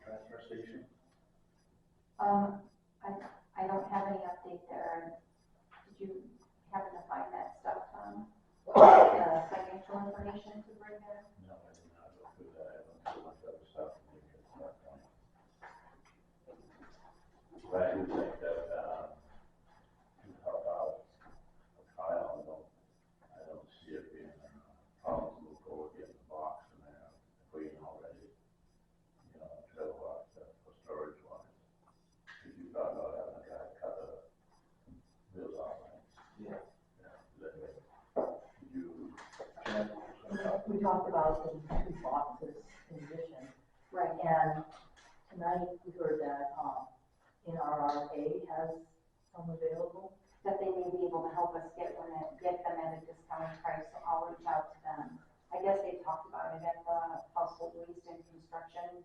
Transfer station. I don't have any update there. Did you happen to find that stuff, Tom? Financial information to bring there? No, I did not go through that, I went through much other stuff to make it to that point. But I do think that, to help out Kyle, I don't see it being a problem to move forward, getting the box in there, clean already. You know, trailer box, for storage wise. If you thought about having a guy cut the wheels off, right? Yeah. Yeah, that way. Did you, We talked about the 2 boxes in addition, Right. and tonight we heard that, NRRA has some available. That they may be able to help us get them at a discounted price, so I'll reach out to them. I guess they talked about it at the household waste and construction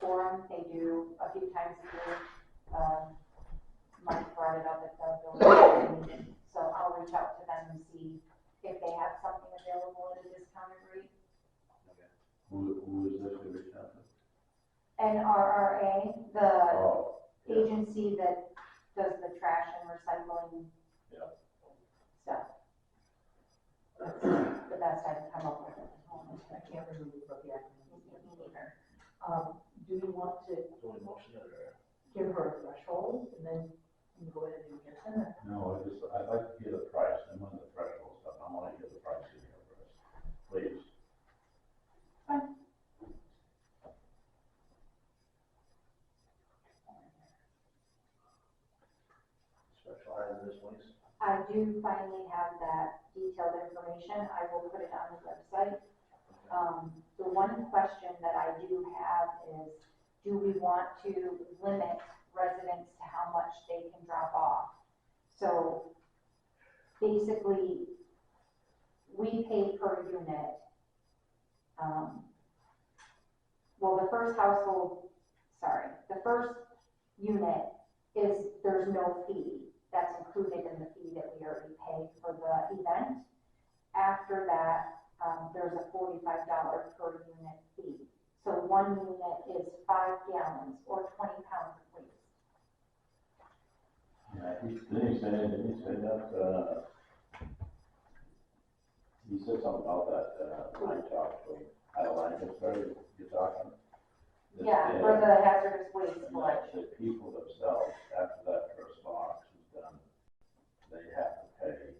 forum, they do a few times a year. Mike brought it up at the building meeting, so I'll reach out to them and see if they have something available at a discounted rate. who is this we reached out to? NRRA, the Oh, yeah. agency that does the trash and recycling Yeah. stuff. That's the best I can come up with at the moment. I can't remember what the acronym is. Me neither. Do you want to Do we motion it or? give her a threshold and then you can go ahead and get them? No, I'd like to hear the price, and when the threshold stuff, I wanna hear the price in here first, please. Specialize in this waste? I do finally have that detailed information. I will put it on the website. The one question that I do have is, do we want to limit residents to how much they can drop off? So basically, we pay per unit. Well, the first unit is, there's no fee. That's included in the fee that we already pay for the event. After that, there's a $45 per unit fee. So one unit is 5 gallons or 20 pounds of waste. Yeah, didn't he say that, he said something about that, when I talked to him, out of Lancaster, you're talking? Yeah, for the hazardous waste And collection. the people themselves, after that first box is done, they have to pay.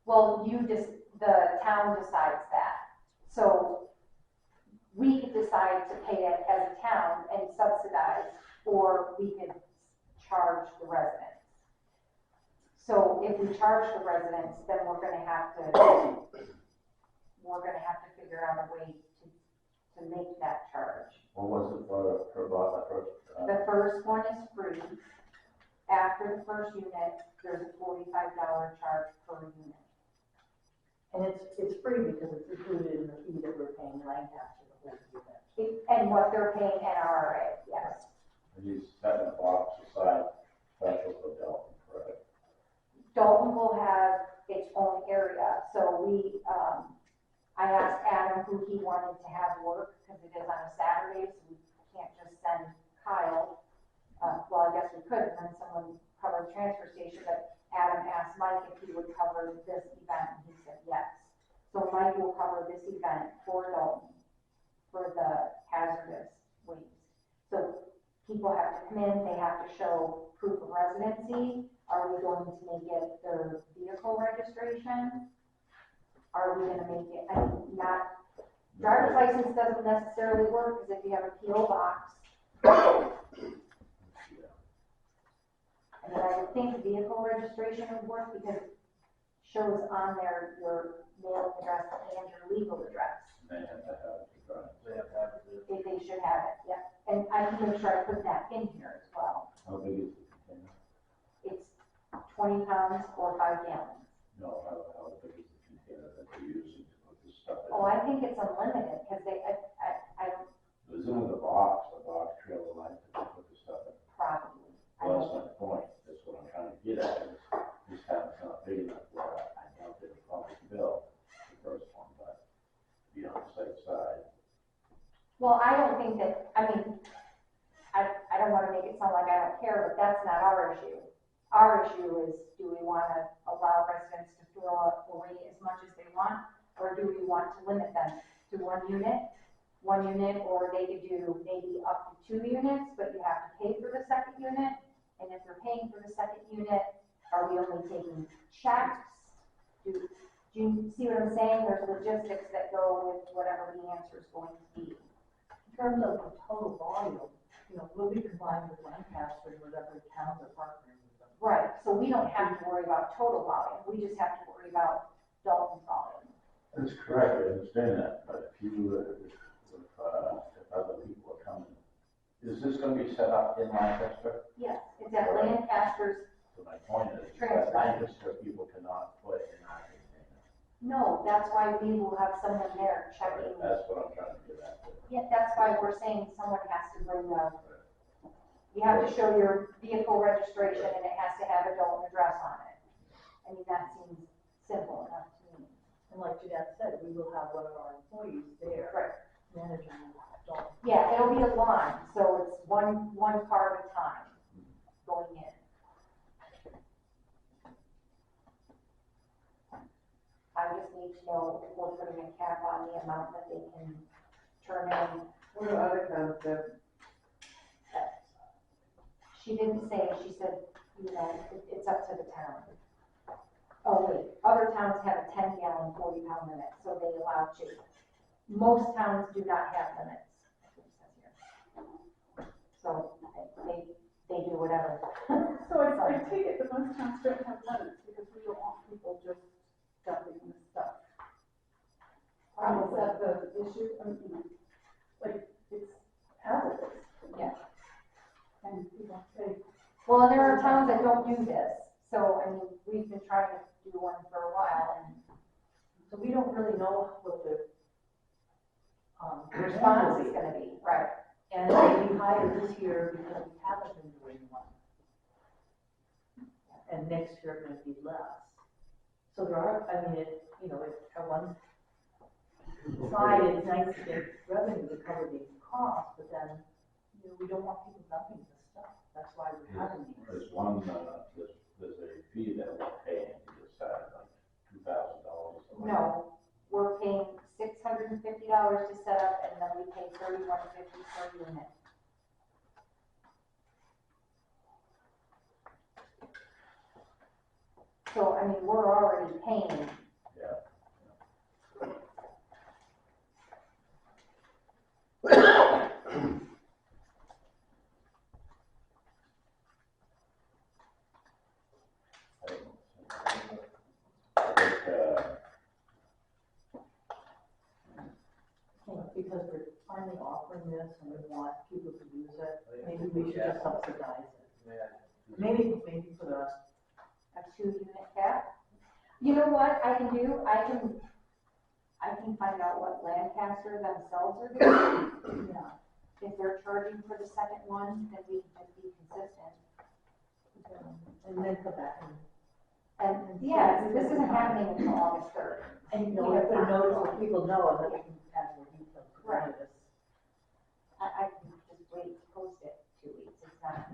Well, the town decides that. So we could decide to pay it as a town and subsidize, or we could charge the residents. So if we charge the residents, then we're gonna have to figure out a way to make that charge. What was it for about the first? The first one is free. After the first unit, there's a $45 charge per unit. And it's free because it's included in the fee that we're paying Lancaster the whole unit. And what they're paying NRA, yes. And he's setting a box aside special for Dalton, correct? Dalton will have its own area, so I asked Adam who he wanted to have work, because it is on a Saturday, so we can't just send Kyle. Well, I guess we could, and then someone cover the transfer station, but Adam asked Mike if he would cover this event, and he said yes. So Mike will cover this event for Dalton, for the hazardous waste. So people have to come in, they have to show proof of residency. Are we going to make it their vehicle registration? Are we gonna make it, I mean, not, driver's license doesn't necessarily work, because if you have a PO box, I mean, I would think vehicle registration would work, because it shows on there your mailing address and your legal address. They have to have it, right? They have to have it. If they should have it, yeah. And I can make sure I put that in here as well. How big is the container? It's 20 pounds or 5 gallons. No, how big is the container that they're using to put this stuff in? Oh, I think it's unlimited, because I don't Is it in the box trailer line to put this stuff in? probably. Well, that's my point, that's what I'm trying to get at, is this town's not big enough where I doubt they would probably build the first one, but be on the safe side. Well, I don't think that, I mean, I don't want to make it sound like I don't care, but that's not our issue. Our issue is, do we want to allow residents to throw away as much as they want, or do we want to limit them to one unit, or they could do maybe up to 2 units, but you have to pay for the second unit, and if they're paying for the second unit, are we only taking checks? Do you see what I'm saying? There's logistics that go with whatever the answer is going to be. In terms of the total volume, we'll be combined with Lancaster and whatever towns are partnering with them. Right, so we don't have to worry about total volume, we just have to worry about Dalton's volume. That's correct, I understand that, but if other people are coming, is this gonna be set up in Lancaster? Yes, it's at Lancaster's. So my point is, Transfer. that Lancaster people cannot put in our container. No, that's why we will have someone there checking. That's what I'm trying to get at. Yeah, that's why we're saying someone has to bring you have to show your vehicle registration and it has to have a Dalton address on it. I mean, that seems simple enough to me. And like Jeanette said, we will have one of our employees there. Right. Managing Dalton. Yeah, it'll be a line, so it's one car at a time going in. I just need to know if we're putting a cap on the amount that they can turn in. What do other towns do? She didn't say, she said, it's up to the town. Oh, wait, other towns have a 10-gallon, 40-pound limit, so they allow 2. Most towns do not have limits. So they do whatever. So I take it that most towns don't have limits because we don't want people just dumping this stuff. Is that the issue? I mean, like, it's hazardous. Yeah. And people say, Well, and there are towns that don't do this, so, I mean, we've been trying to do one for a while, and So we don't really know what the response is gonna be, right? And we hired this year because we haven't been doing one. And next year it might be less. So there are, I mean, at one side, it's nice to get revenue to cover these cost, but then, you know, we don't want people dumping this stuff. That's why we're having these. There's one, there's a fee that we're paying to get started, like $2,000. No, we're paying $650 to set up, and then we pay $31.50 per unit. So, I mean, we're already paying. Yeah. Because we're finally offering this and we want people to use it, maybe we should just subsidize it. Maybe put a 2-unit cap. You know what I can do? I can find out what Lancaster themselves are doing. yeah. If they're charging for the second one, then we can just be consistent. And then come back And yes, this isn't happening until August 3rd. and, you know, we have to notice what people know and then we can add more details to Right. this. I can just wait to post it 2 weeks. It's not.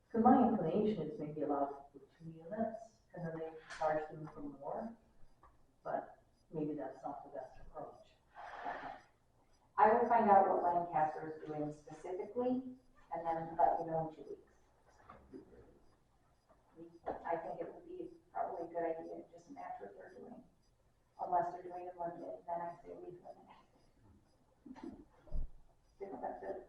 Because my inclination is maybe allowed for 2 units and then they charge them for more, but maybe that's not the best approach. I will find out what Lancaster is doing specifically and then let you know in 2 weeks. I think it would be probably a good idea to just match what they're doing. Unless they're doing it limited, then I say leave limited. That's it.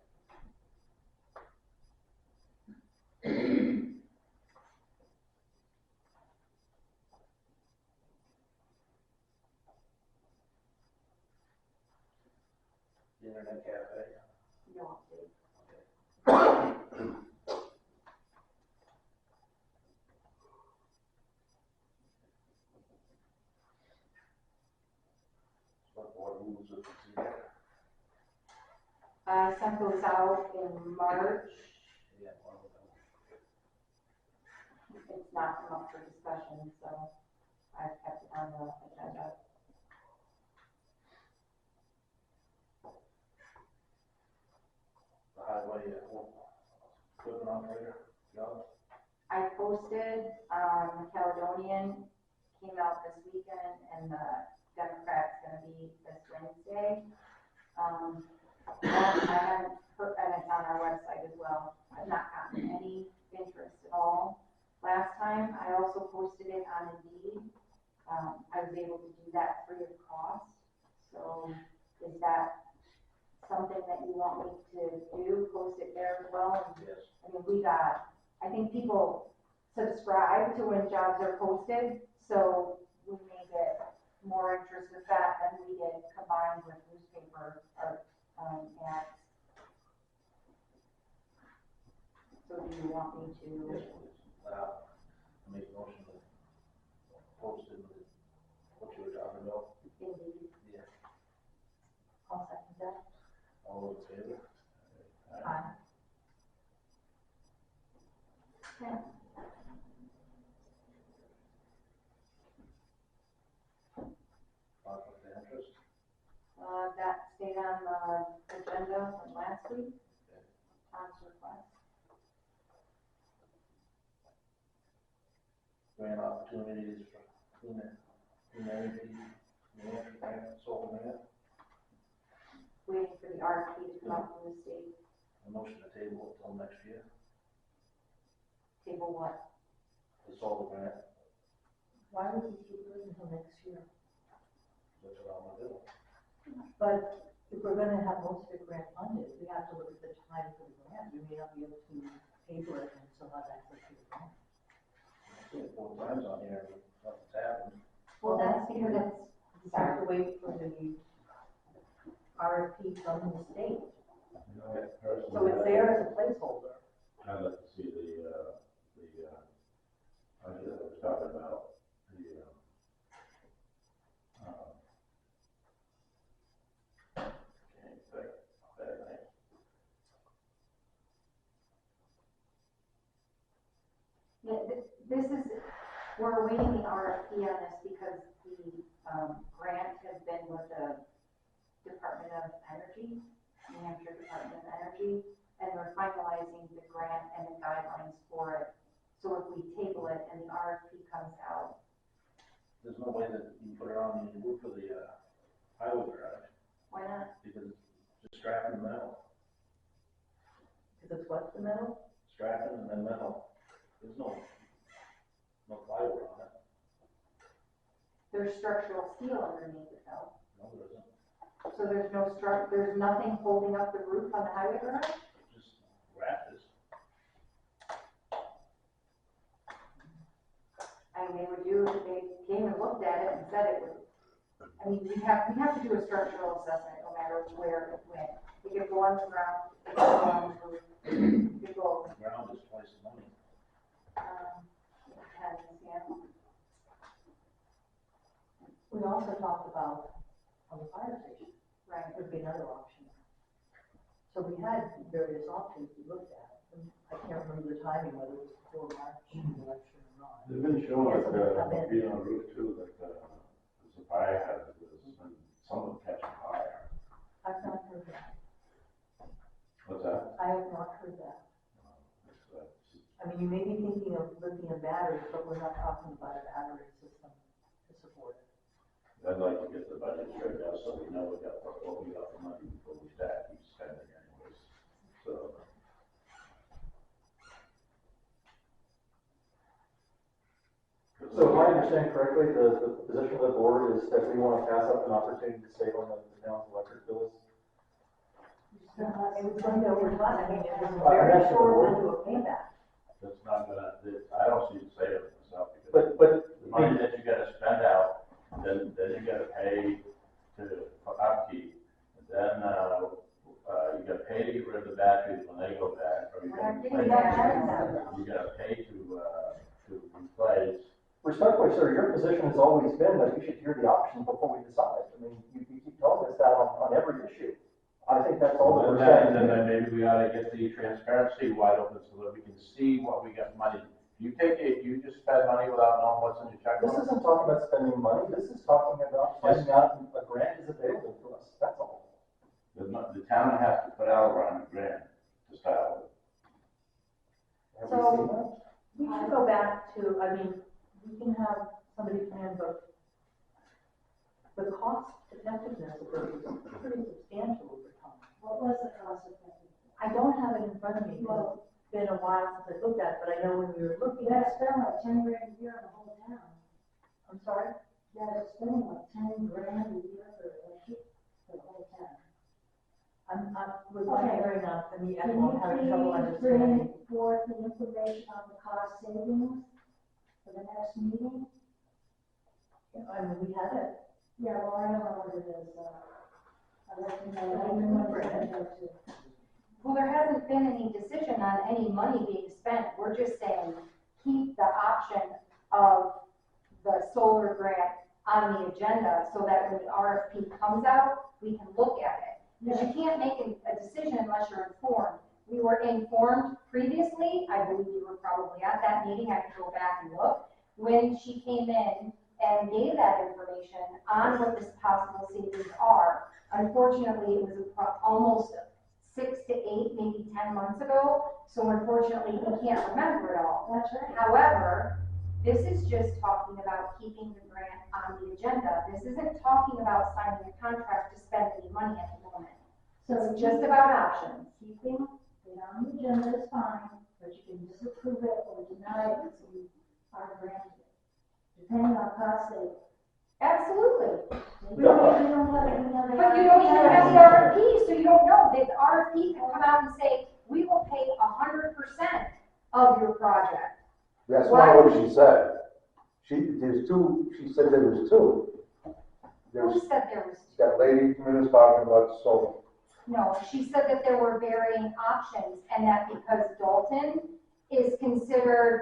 Internet cafe. You don't see. What board rules of procedure? I sent those out in March. Yeah, one of them. It's not come up for discussion, so I've kept it on the agenda. The highway, equipment operator, job. I posted, the Caledonian came out this weekend, and the Democrat's gonna be this Wednesday. I haven't heard, and it's on our website as well. I've not gotten any interest at all. Last time, I also posted it on Indeed. I was able to do that free of cost. So is that something that you want me to do, post it there as well? Yes. I mean, I think people subscribe to when jobs are posted, so we may get more interest with that than we did combined with newspaper or, ads. So do you want me to? Yes, please. I make a motion to post it with what you were talking about. Indeed. Yeah. I'll second that. All those in favor? Aye. Okay. Conflict of interest? That stayed on the agenda from last week. Tom's request. Grant opportunities for humanity, solar grant. Waiting for the RFP to come out from the state. A motion to table until next year. Table what? The solar grant, Why would we keep it until next year? that's what I'm gonna do. But if we're gonna have most of it grant funded, we have to look at the time for the grant. We may not be able to pay for it and still have access to the grant. I've seen it 4 times on here, and nothing's happened. Well, that's because it's, We have to wait for the RFP from the state. You know, personally, So it's there as a placeholder. I'd like to see the budget that was talking about, this is, we're awaiting the RFP on this because the, grant has been with the Department of Energy, New Hampshire Department Energy, and they're finalizing the grant and the guidelines for it. So if we table it and the RFP comes out, There's no way that you can put it on the roof of the, highway garage, why not? because it's just strapping and metal, Because it's what's the metal? strapping and then metal. There's no plywood on it. There's structural steel underneath it though. No, there isn't. So there's nothing holding up the roof on the highway garage? Just rafters. I mean, they would do, if they came and looked at it and said it would. I mean, we have to do a structural assessment no matter where it went. It could go on the ground, it could go on the roof, it could go, The ground is twice the money. it depends, yeah. We also talked about on the fire station, Right. would be another option. So we had various options we looked at. And I can't remember the timing, whether it was before March election or not. They've been showing Yes, that, come in. being on the roof too, that, there's a fire hazard, and some of them catching fire. I've not heard that. What's that? I have not heard that. I mean, you may be thinking of lithium batteries, but we're not talking about a battery system to support it. I'd like to get the budget straightened out so we know what we got for money before we start keep spending anyways, so. So if I understand correctly, the position of the board is that we want to pass up an opportunity to save on the town's electric bills? It was going over time, I mean, it was I very mentioned the short board. window of payback. That's not gonna, I don't see it saving myself, because But, the money that you gotta spend out, then you gotta pay for upkeep. And then, you gotta pay to get rid of the batteries when they go bad, or you We're not gotta getting that. you gotta pay to replace. respectfully, sir, your position has always been that we should hear the options before we decide. I mean, you keep telling us that on every issue. I think that's all that we're saying. And then maybe we ought to get the transparency wide open so that we can see what we got money. You just spend money without knowing what's in your checkbook. This isn't talking about spending money, this is talking about finding out if a grant is available to us, that's all. The town has to put out around a grand to start with. Have we seen that? We should go back to, I mean, we can have somebody come in, but the cost effectiveness of this is pretty substantial over time. What was the cost effective? I don't have it in front of me, because it's been a while since I looked at it, but I know when we were looking You at gotta spend like 10 grand a year on the whole town. I'm sorry? You gotta spend like 10 grand a year for electric for the whole town. With my Okay. hearing up, and the, Can I'm you having trouble please bring understanding. forth the information on the cost savings for the next meeting? I mean, we had it. Yeah, well, I don't know what it is, I'd like to know, I even want to send it to. Well, there hasn't been any decision on any money being spent. We're just saying, keep the option of the solar grant on the agenda so that when the RFP comes out, we can look at it. Because you can't make a decision unless you're informed. We were informed previously, I believe you were probably at that meeting, I could go back and look, when she came in and gave that information on what the possible savings are. Unfortunately, it was almost 6 to 8, maybe 10 months ago, so unfortunately, we can't remember it all. That's right. However, this is just talking about keeping the grant on the agenda. This isn't talking about signing a contract to spend any money at the moment. So It's just about options. keeping it on the agenda is fine, but you can disapprove it or deny it if you are granted it, depending on cost savings. Absolutely. We don't have any other. But you don't even have the RFP, so you don't know. The RFP can come out and say, we will pay 100% of your project. That's Why? not what she said. She said there was two. Who There's, said there was two? that lady was talking about solar. No, she said that there were varying options and that because Dalton is considered,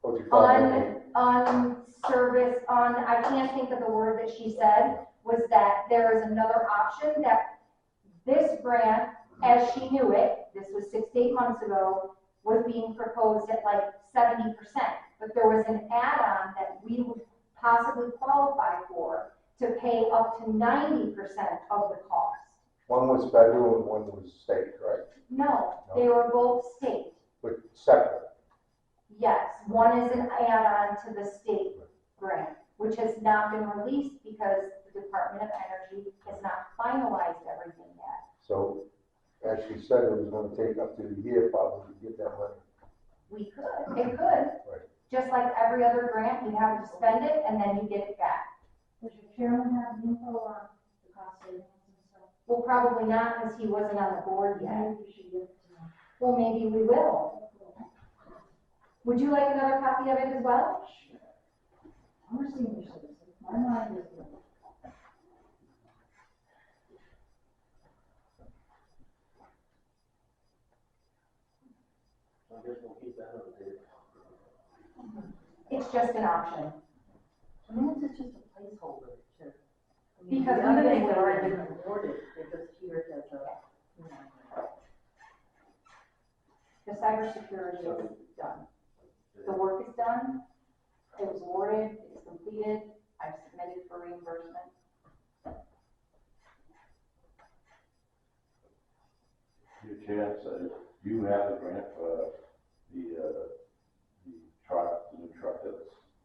What you call it? I can't think of the word that she said, was that there is another option that this grant, as she knew it, this was 6 to 8 months ago, was being proposed at like 70%. But there was an add-on that we would possibly qualify for to pay up to 90% of the cost. One was federal and one was state, right? No, they were both state. But separate. Yes, one is an add-on to the state grant, which has not been released because the Department of Energy has not finalized everything yet. So, as she said, it was gonna take up to a year probably to get that money. We could, it could. Right. Just like every other grant, you have to spend it and then you get it back. Does your chairman have info on the cost savings and stuff? Well, probably not because he wasn't on the board yet. Maybe you should give it to him. Well, maybe we will. Would you like another copy of it as well? I'm a senior citizen, my mind is good. So I guess we'll keep that on the table. It's just an option. I mean, this is just a placeholder to. Because the other even if things we- that already been awarded, they're just here as a, you know. The cybersecurity is done. The work is done. It was awarded, it's completed. I've submitted for reimbursement. Your chair says, you have the grant for the truck, the new truck that's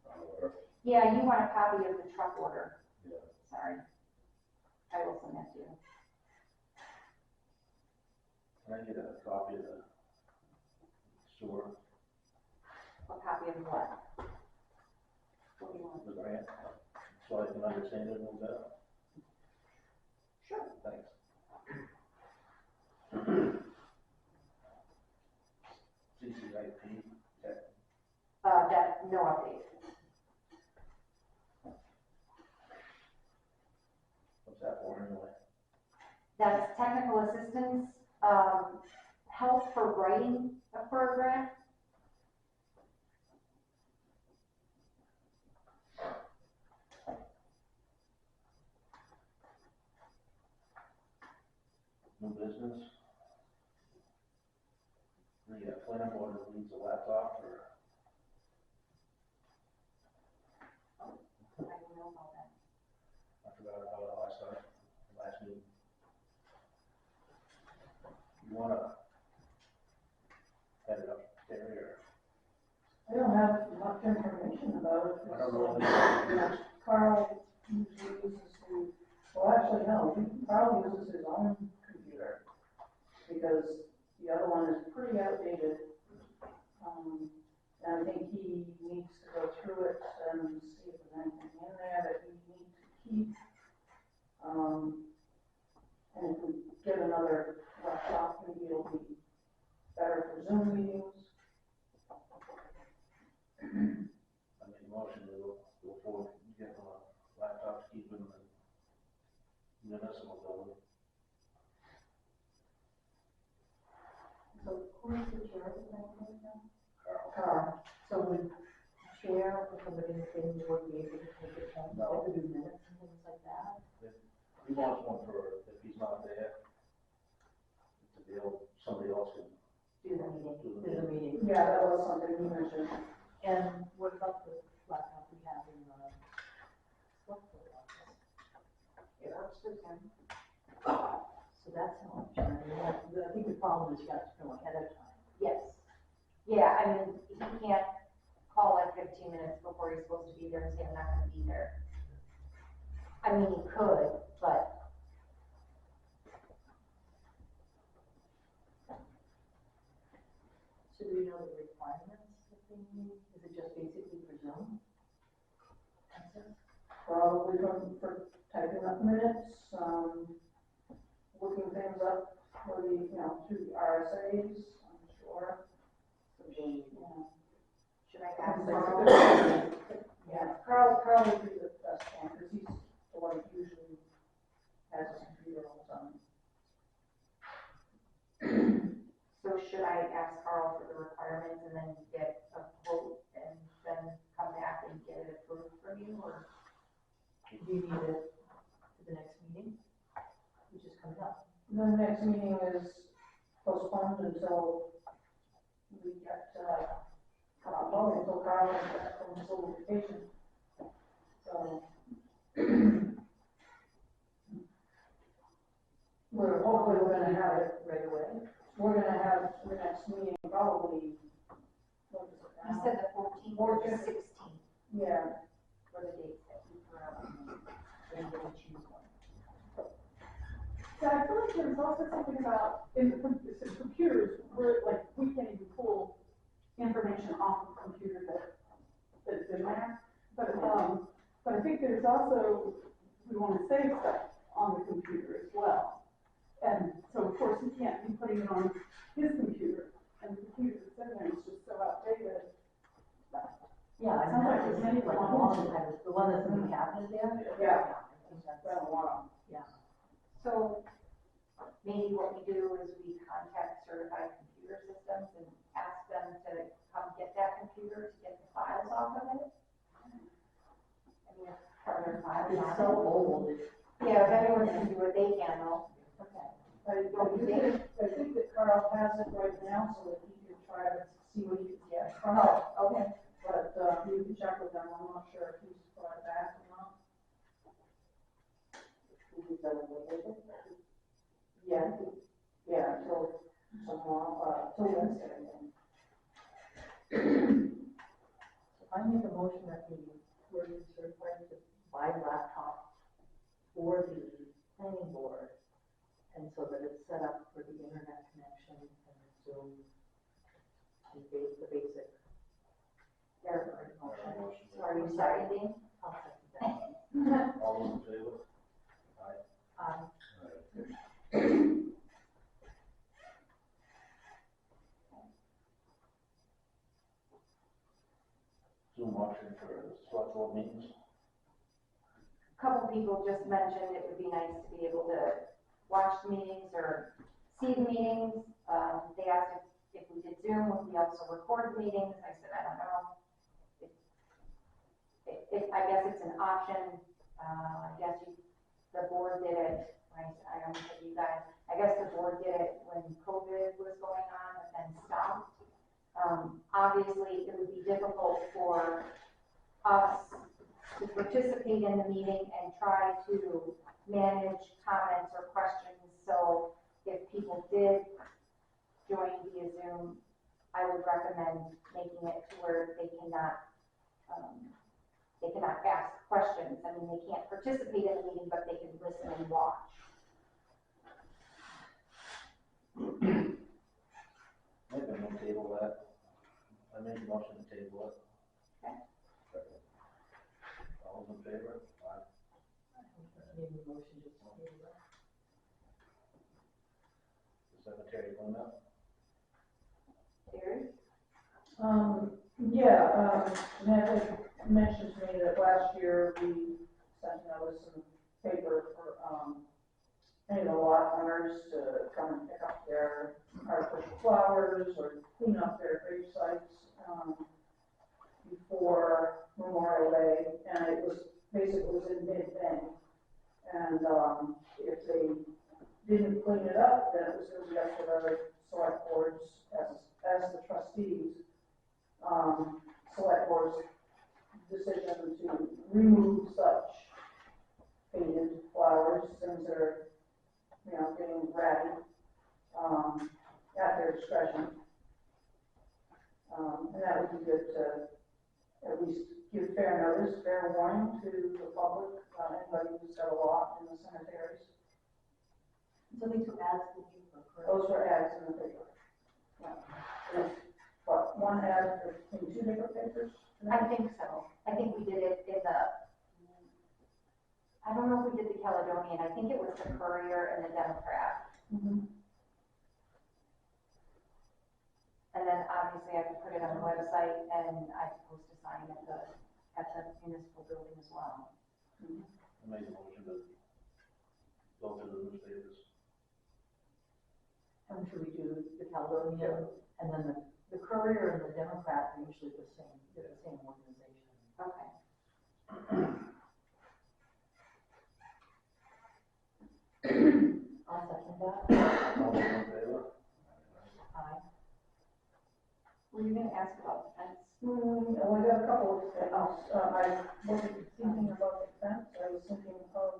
on order. Yeah, you want a copy of the truck order. Yeah. Sorry. I will send that to you. Can I get a copy of the sewer, A copy of what? What do you want? the grant, so I can understand it a little better? Sure. Thanks. CCIP, That, no update. what's that for anyway? That's technical assistance, help for writing for a grant. New business? The planning board needs a laptop or? I don't know about that. I forgot about it last meeting. You wanna head it up there I don't have much information about it. or? I don't know. Carl usually uses well, actually, no, Carl uses his own computer because the other one is pretty outdated. And I think he needs to go through it and see if there's anything in there that we need to keep. And if we get another laptop, maybe it'll be better for Zoom meetings. I make a motion to go forward and get a laptop to keep in the municipal building. So who is the chair of the planning board now? Carl. So would chair or somebody in the planning board be able to take it home, No. to do minutes and things like that? He wants one for, if he's not there, to be able, somebody else can Do the meeting. do Do the the meeting. meeting. Yeah, that was something you mentioned. And what about the laptop we have in the select board office? It works for him. So that's an option. I mean, I think the problem is you have to know ahead of time. Yes. Yeah, I mean, he can't call like 15 minutes before he's supposed to be there and say, I'm not gonna be there. I mean, he could, but So do we know the requirements that they need? Is it just basically for Zoom? Access? Probably for typing up minutes, looking things up for the, through the RSAs, I'm sure. Yeah. should I ask Things like Carl? that. Yeah, Carl would be the best one, because he's the one who usually has his computer all the time. So should I ask Carl for the requirements and then get a quote and then come back and get it approved from you, or? Do you need it for the next meeting? Which is coming up. The next meeting is postponed until we get, until Carl is back from his little vacation. So, we're hopefully we're gonna have it, right away. we're gonna have the next meeting probably, what is it You now? said the 14th or the 16th Yeah, for the dates that you threw out. And then choose one. Yeah, I feel like there's also something about, in the computers, where like, we can't even pull information off of the computer that's in there. But I think there's also, we wanna save stuff on the computer as well. And so of course, he can't be putting it on his computer, and the computer that's in there is just so outdated. Yeah, I Sounds like mean, there's many like ones. the one that has, the one that's in the cabinet there. Yeah. I think that's, been a while. yeah. So maybe what we do is we contact certified computer systems and ask them to come get that computer to get the files off of it. I mean, are there files on It's it? so old, it's, Yeah, if anyone can do it, they can though. Okay. I think that Carl has it right now, so that he can try to see what he can get from it. Oh, okay. But, you can check with them, I'm not sure if he's brought it back or not. Yeah, yeah, till tomorrow, till Wednesday, I think. I make a motion that we were certified to buy laptops for the planning board. And so that it's set up for the internet connection and Zoom, and the basic. Every motion. So are you seconding? I'll second that. All those in favor? Zoom option for the select board meetings. A couple people just mentioned it would be nice to be able to watch the meetings or see the meetings. They asked if we did Zoom, would we also record the meetings? I said, I don't know. I guess it's an option. I guess the board did it, right? I don't know you guys. I guess the board did it when COVID was going on and then stopped. Obviously, it would be difficult for us to participate in the meeting and try to manage comments or questions. So if people did join via Zoom, I would recommend making it to where they cannot ask questions. I mean, they can't participate in the meeting, but they can listen and watch. Maybe I'm gonna table that. I made a motion to table it. Okay. All those in favor? Aye. Maybe a motion just to do that. Secretary Linda? Terry? Natalie mentioned to me that last year we sent notice in the paper for, any of the lot owners to come and pick up their artificial flowers or clean up their grave sites, before Memorial Day, and it was, basically it was in mid-May. And, if they didn't clean it up, then it was going to be up to the select boards as the trustees, select board's decision to remove such faded flowers, since they're, getting ratty, at their discretion. And that would be good to at least give fair notice, fair warning to the public, anybody who's got a lot in the cemeteries. So these were ads in the paper, correct? Those were ads in the paper. Yeah. There's, one ad in two different papers? I think so. I think we did it in I don't know if we did the Caledonian. I think it was the Courier and the Democrat. Mm-hmm. And then obviously I could put it on the website and I could post a sign at the municipal building as well. I made a motion to go through the newspapers. And should we do the Caledonian, and then the Courier and the Democrat are usually the same, they're the same organization. Okay. I'll second that. All those in favor? Aye. Were you gonna ask about the fence? We got a couple of things. I wasn't thinking about the fence, I was thinking of,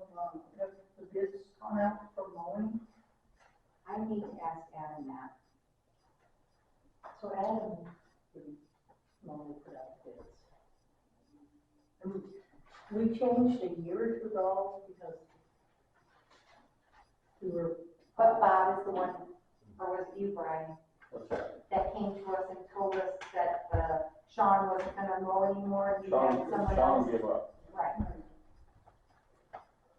if the bids come out for mowing, So Adam would normally put out bids. And we changed a year or two ago because we were, But Bob is the one, or was it you, Brian, What's that? that came to us and told us that, Sean wasn't gonna mow anymore, and you had someone else? Sean gave up. Right.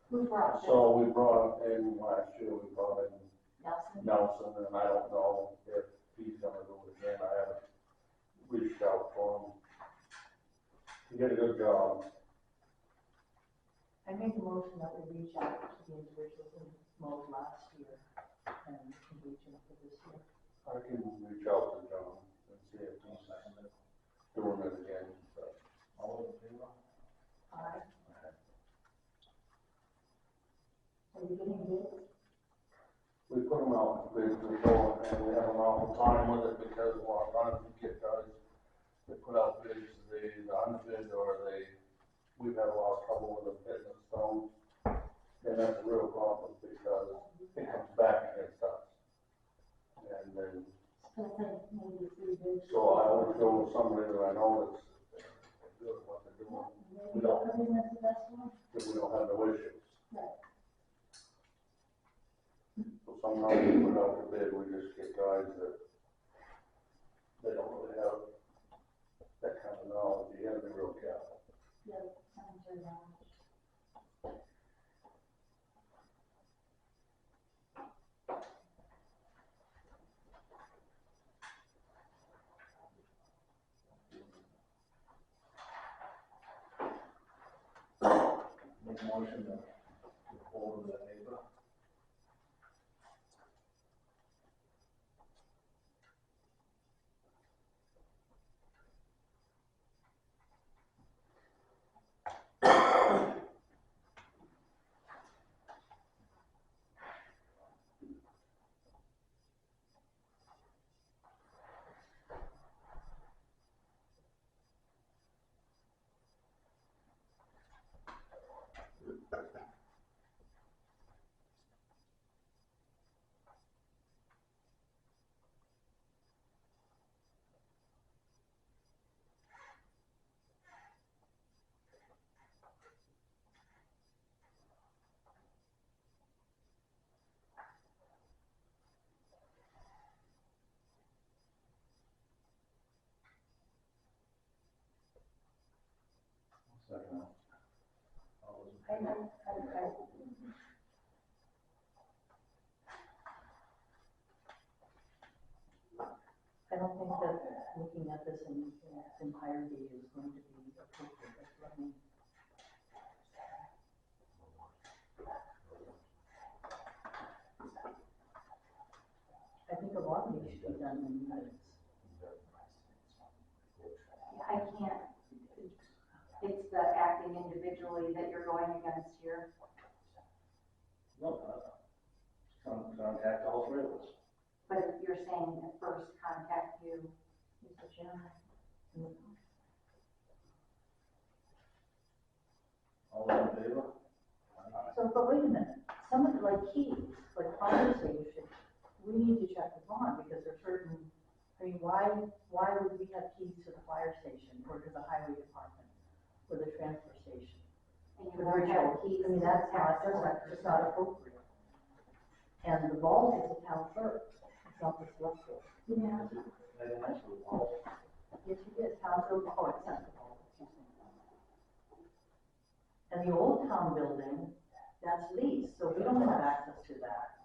Who brought this? So we brought in last year, we brought in Nelson? Nelson, and I don't know if he's gonna do it again, I haven't reached out for him. He did a good job. I made the motion that we reach out to the individuals who mowed last year and we can reach out for this year. I can reach out to John and see if he's doing it again, but. All in favor? Aye. Are you getting bids? We put them out for bids before, and we have an awful time with it because a lot of times we get guys that put out bids, they either underbid or we've had a lot of trouble with them hitting the stones. And that's a real problem because it comes back against us. And then, So I think maybe 3 bids. so I always go with somebody that I know that's good at what they're doing, Maybe Oakland is the best one. if we don't have no issues. Right. So sometimes we put out the bid, we just get guys that they don't really have that kind of knowledge, you gotta be real careful. Yeah, sounds very nice. Make a motion to hold the neighbor. Second. All those in favor? I don't think that looking at this in its entirety is going to be appropriate. I mean, I think a lot of these should be done in minutes. I can't, it's the acting individually that you're going against here. No, contact all three of us. But if you're saying at first contact you, Mr. Chairman. All those in favor? So, but wait a minute, some of the, like keys, like fire station, we need to check with Ron because there's certain, I mean, why would we have keys to the fire station or to the highway department or the transfer station? And you For the won't have ritual, keys I mean, to that's the not, tax that's just not appropriate. And the ball is the town clerk, it's not the select board. Yeah. They actually want. Yes, it is, town clerk, oh, it's not the ball, excuse me. And the old town building, that's leased, so we don't have access to that.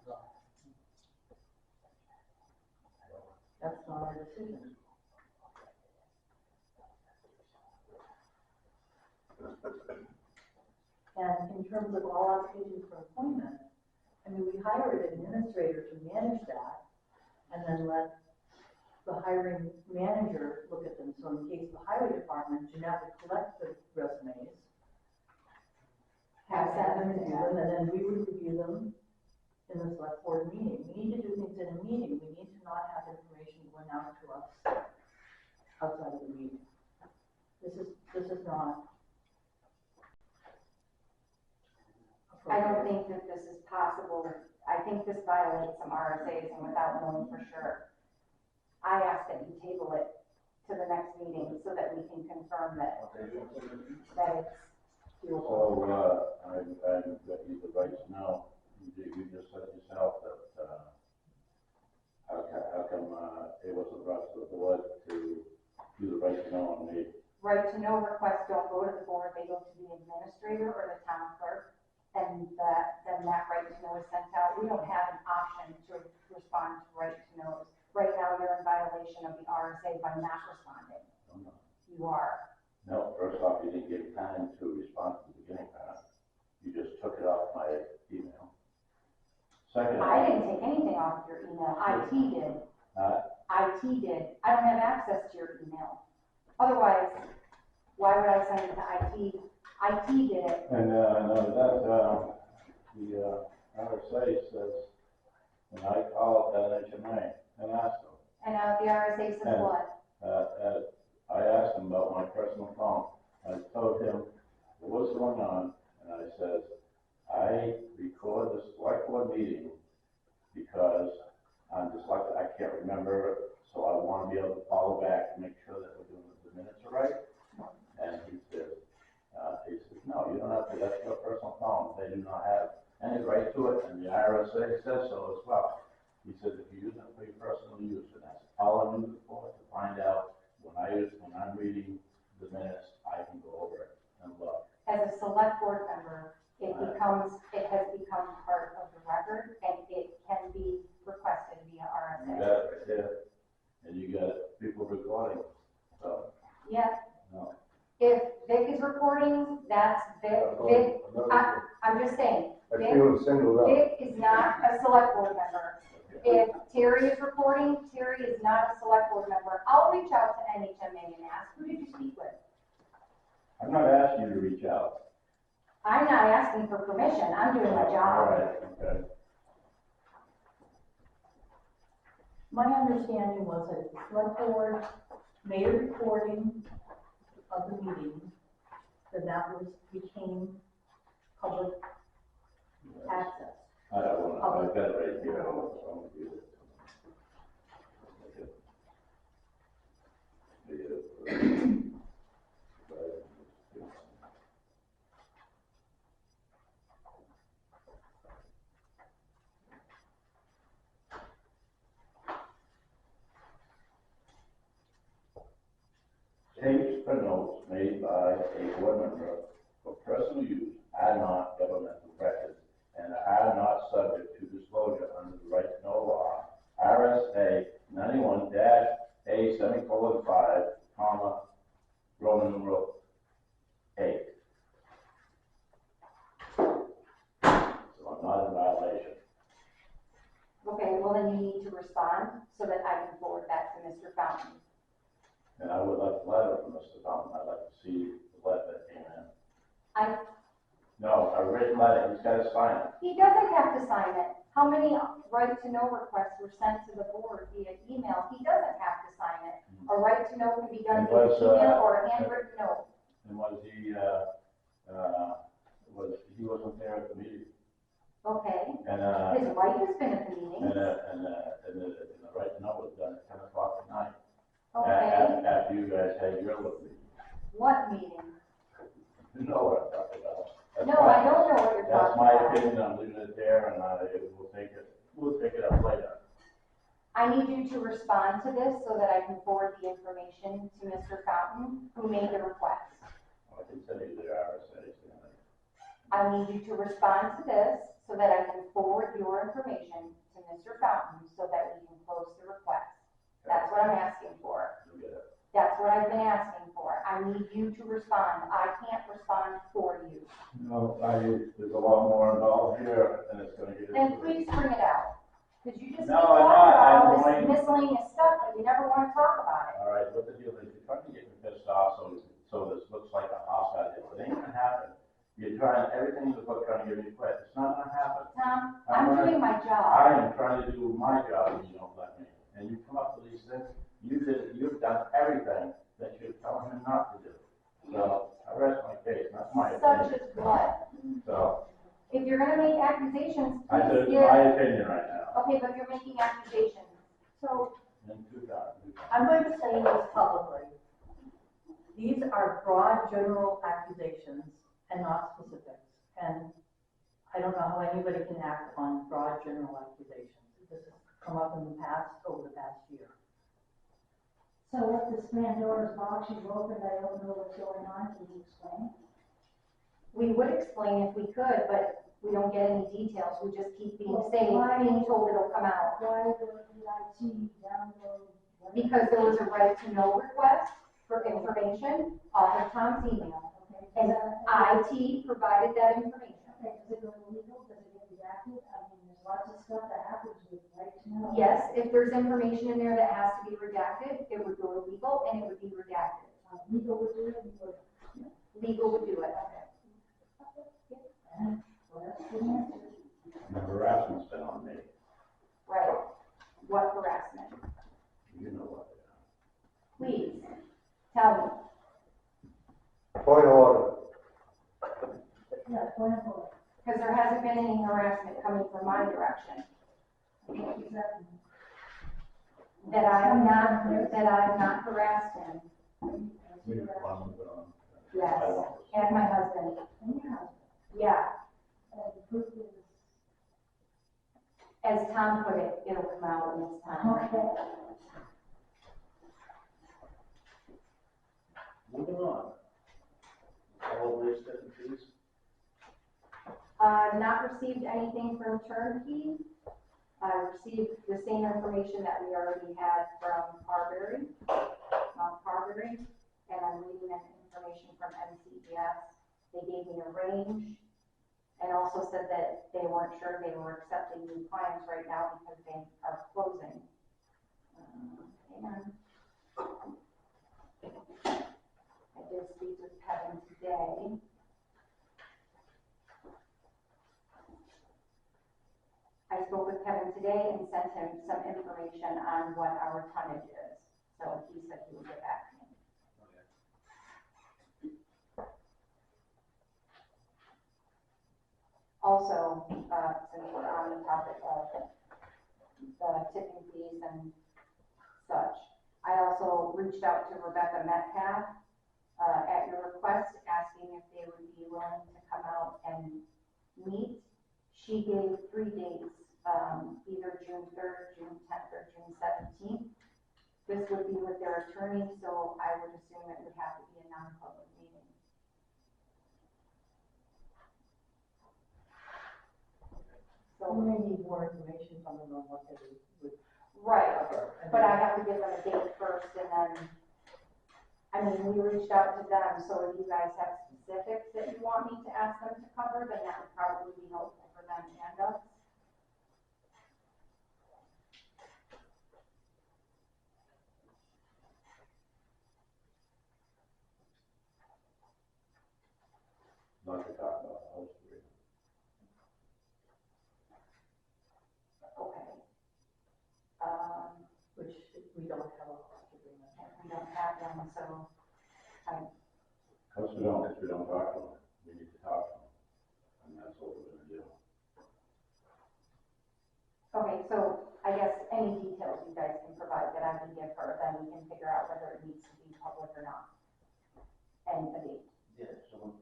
That's not our decision. And in terms of all applications for employment, I mean, we hire an administrator to manage that, and then let the hiring manager look at them. So in the case of the highway department, Jeanette would collect the resumes, have them review them, and then we would review them in the select board meeting. We need to do things in a meeting. We need to not have information going out to us outside of the meeting. This is not I don't think that this is possible. I think this violates some RSAs and without knowing for sure. I ask that you table it to the next meeting so that we can confirm that it's doable. So, I got you the right to know, you just said yourself that, how come, it wasn't brought to the board to do the right to know on me? Right to know requests don't go to the board, they go to the administrator or the town clerk, and then that right to know is sent out. We don't have an option to respond to right to knows. Right now, you're in violation of the RSA by not responding. No. You are. No, first off, you didn't give time to respond to the beginning part. You just took it off my email. Second. I didn't take anything off of your email. IT did. IT did. I don't have access to your email. Otherwise, why would I send it to IT? IT did it. And, no, that, the, RSA says, when I call NHMA and ask them, And the RSA says And- what? I asked him about my personal phone. I told him what was going on, and I said, I record the select board meeting because I'm dyslexic, I can't remember, so I want to be able to follow back and make sure that we're doing the minutes are right. And he said, no, you don't have to, that's your personal phone. They do not have any right to it, and the RSA says so as well. He said, if you use it for your personal use, and that's all I'm using it for, to find out when I'm reading the minutes, I can go over it and look. As a select board member, it has become part of the record, and it can be requested via You RSA. got it right there, and you got people recording, so, Yeah, no. if Vic is recording, that's Vic. I'm just saying, I feel it's singled out. Vic is not a select board member. If Terry is reporting, Terry is not a select board member. I'll reach out to NHMA and ask, who did you speak with? I'm not asking you to reach out. I'm not asking for permission, I'm doing my All job. right, okay. My understanding was that the select board made a recording of the meeting, that became public access. I don't want to, I've got it right here, I want to do it. Tapes or notes made by a board member for personal use are not governmental records and are not subject to disclosure under the right to know law, RSA 91-A:5, Roman numeral 8. So I'm not in violation. Okay, well then you need to respond so that I can forward that to Mr. Fountain. And I would like a letter from Mr. Fountain. I'd like to see the letter that came in. No, a written letter, he's got to sign it. He doesn't have to sign it. How many right to know requests were sent to the board via email? He doesn't have to sign it. A right to know can be done And via was, email or a handwritten note. And he wasn't there at the meeting. Okay, And, his wife has been at the meeting. and the right to know was done at 10 o'clock at night. Okay, After you guys had your little meeting. what meeting? You know what I'm talking about. No, I don't know what you're That's talking my about. opinion, I'm leaving it there, and we'll take it up later. I need you to respond to this so that I can forward the information to Mr. Fountain, who made the request. I can send you the RSA. I need you to respond to this so that I can forward your information to Mr. Fountain so that we can close the request. That's what I'm asking for. You get it. That's what I've been asking for. I need you to respond. I can't respond for you. No, there's a lot more involved here, and it's gonna get. Then please bring it out. Because you just keep No, talking I'm not. about all I'm this going- miscellaneous stuff, but you never want to talk about it. All right, what the deal is, you're trying to get me pissed off, so this looks like a hostile deal. It ain't gonna happen. You're trying everything in the book trying to get me quit. It's not gonna happen. Tom, I'm I'm gonna- doing my job. I am trying to do my job and you don't let me. And you come up with these things, you've done everything that you're telling him not to do. So I rest my case, that's my Such opinion. as what? So If you're gonna make accusations, I said please it's give. my opinion right now. Okay, but you're making accusations. So In 2000, I'm going to say this publicly. These are broad general accusations and not specifics. And I don't know how anybody can act on broad general accusations. This has come up in the past, over the past year. So if this Pandora's box you opened, I don't know what's going on, can you explain? We would explain if we could, but we don't get any details. We just keep being Well, saying, why- being told it'll come out. Why the IT download? Because there was a right to know request for information off of Tom's email. Okay, And does IT provided that information. it go legal, does it get redacted? I mean, there's lots of stuff that happens with right to know. Yes, if there's information in there that has to be redacted, it would go to legal and it would be redacted. Legal would do it, you would. Legal would do it. Well, that's the answer. The harassment's been on me. Right. What harassment? You know what Please, tell Point of order. Yeah, point of order. me, because there hasn't been any harassment coming from my direction. Exactly. That I have not harassed him. We need to move it on. Yes, I want this. and my husband. And your husband, Yeah, the proof is, as Tom put it, it'll come out when it's time. okay. Moving on. All waste and fees. Not received anything from Turnkey. I received the same information that we already had from Mount Carberry, and I'm reading that information from MCES. They gave me a range, and also said that they weren't sure they were accepting new clients right now because they are closing. Hang on. I did speak with Kevin today. I spoke with Kevin today and sent him some information on what our tonnage is. So he said he would get back to me. Also, since we're on the topic of the tipping fees and such, I also reached out to Rebecca Metcalf, at your request, asking if they would be willing to come out and meet. She gave 3 dates, either June 3rd, June 10th, or June 17th. This would be with their attorney, so I would assume it would have to be a non-public meeting. So, We may need more information from them on what they would. right, but I have to give them a date first, and then, I mean, we reached out to them, so if you guys have specifics that you want me to ask them to cover, then that would probably be helpful for them and us. Not to talk about the house agreement. Okay. Which we don't have a cost agreement. We don't have them, so, Because we don't talk to them, we need to talk to them, and that's what we're gonna do. okay, so I guess any details you guys can provide that I can give her, then we can figure out whether it needs to be public or not. And a date Yeah, so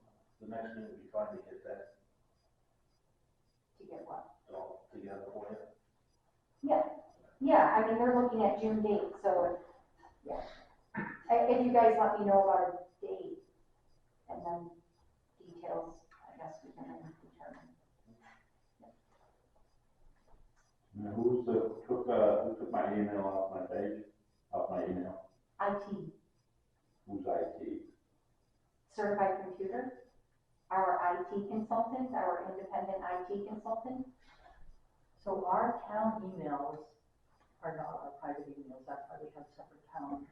the next thing would be fine to get that to get what. all together for you. Yeah, I mean, they're looking at June date, so, yeah. If you guys let me know about a date, and then details, I guess we can determine. Now, who took my email off my page, off my email? IT, Who's IT? certified computer, our IT consultant, our independent IT consultant. So our town emails are not our private emails, that's why we have separate town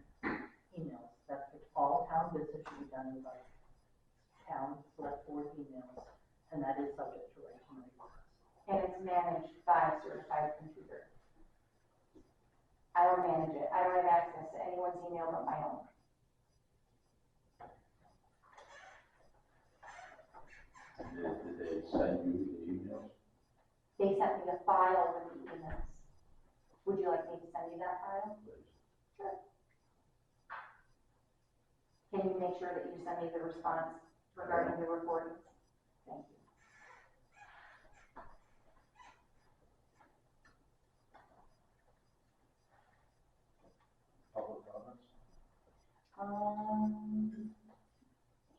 emails. That's what all town business should be done with our town select board emails, and that is subject to right to know request. And it's managed by certified computer. I don't manage it. I don't have access to anyone's email but my own. Did they send you the emails? They sent me a file with the emails. Would you like me to send you that file? Please. Sure. Can you make sure that you send me the response regarding the recordings? Thank you. Public comments?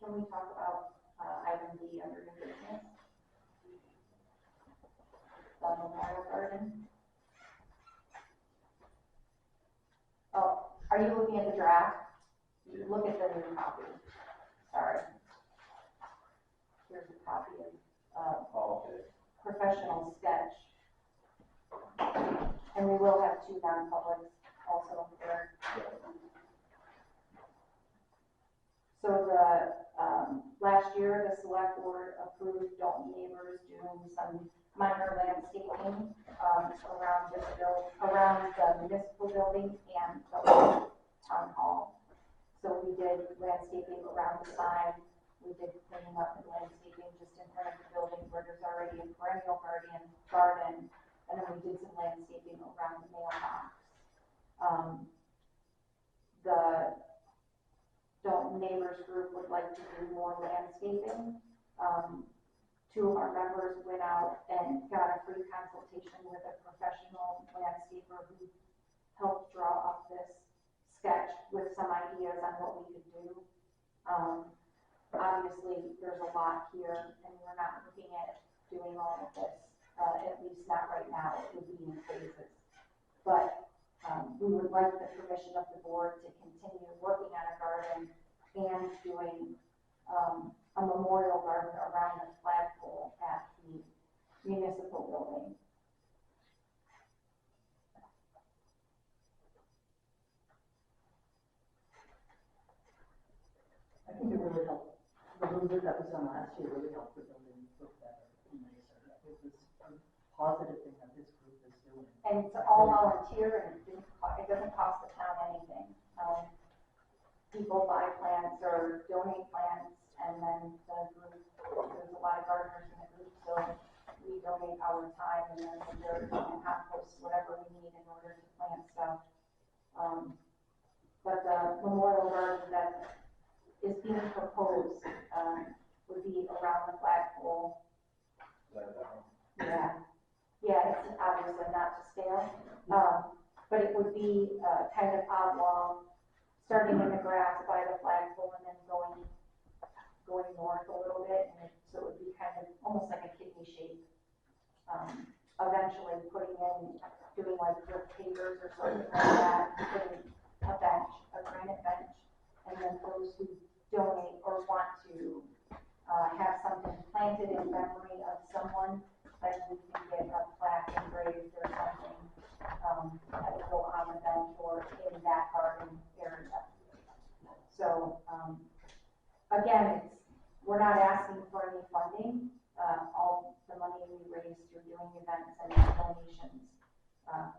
Can we talk about, item D under new business? The Memorial Garden? Oh, are you looking at the draft? You look at the new copy. Sorry. Here's a copy of, Oh, okay. professional sketch. And we will have two non-publics also there. So last year, the select board approved Dalton neighbors doing some minor landscaping, around the municipal building and the town hall. So we did landscaping around the sign, we did cleaning up and landscaping just in front of the building where there's already a perennial garden, and then we did some landscaping around the mailbox. The Dalton neighbors group would like to do more landscaping. Two of our members went out and got a free consultation with a professional landscaper who helped draw up this sketch with some ideas on what we could do. Obviously, there's a lot here, and we're not looking at doing all of this, at least not right now. It would be in phases. But we would like the permission of the board to continue working on a garden and doing a memorial garden around the flagpole at the municipal building. I think it really helped, the little bit that was done last year really helped the building look better and nicer. It was a positive thing that this group is doing. And it's all volunteer, and it doesn't cost the town anything. People buy plants or donate plants, and then the group, there's a lot of gardeners in the group, so we donate our time and then the dirt and compost, whatever we need in order to plant stuff. But the memorial garden that is being proposed, would be around the flagpole. Is that one? Yeah. Yeah, it's obviously not to scale, but it would be, kind of oblong, starting in the grass by the flagpole and then going north a little bit, and so it would be kind of almost like a kidney shape. Eventually doing like drip pavers or something like that, putting a bench, a granite bench, and then those who donate or want to, have something planted in memory of someone, then we can get a plaque engraved or something, that will go on the bench or in that garden area. So, again, we're not asking for any funding. All the money we raise through doing events and donations,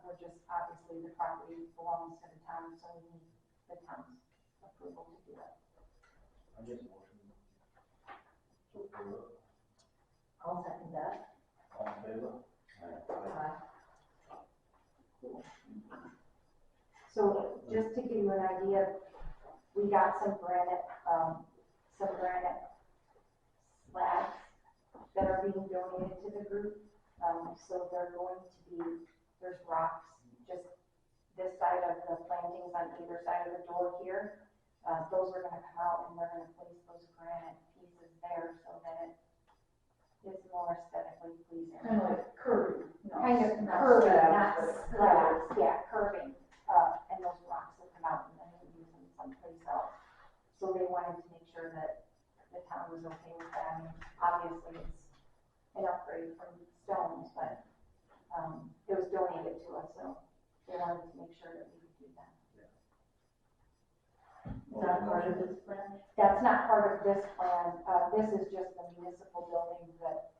we're just, obviously, the property belongs to the town, so we need the town's approval to do it. I guess motion. So, approve it. I'll second that. All in favor? So just to give you an idea, we got some granite slabs that are being donated to the group. So they're going to be, there's rocks just this side of the plantings on either side of the door here. Those are gonna come out and we're gonna place those granite pieces there so that it is more aesthetically pleasing. Kind of like curving. Kind of curving, not slabs, yeah, curving, and those rocks will come out and then we'll use them someplace else. So they wanted to make sure that the town was okay with that. I mean, obviously it's an upgrade from stones, but, it was donated to us, so they wanted to make sure that we could do that. Is that part of this plan? That's not part of this plan, this is just the municipal building that,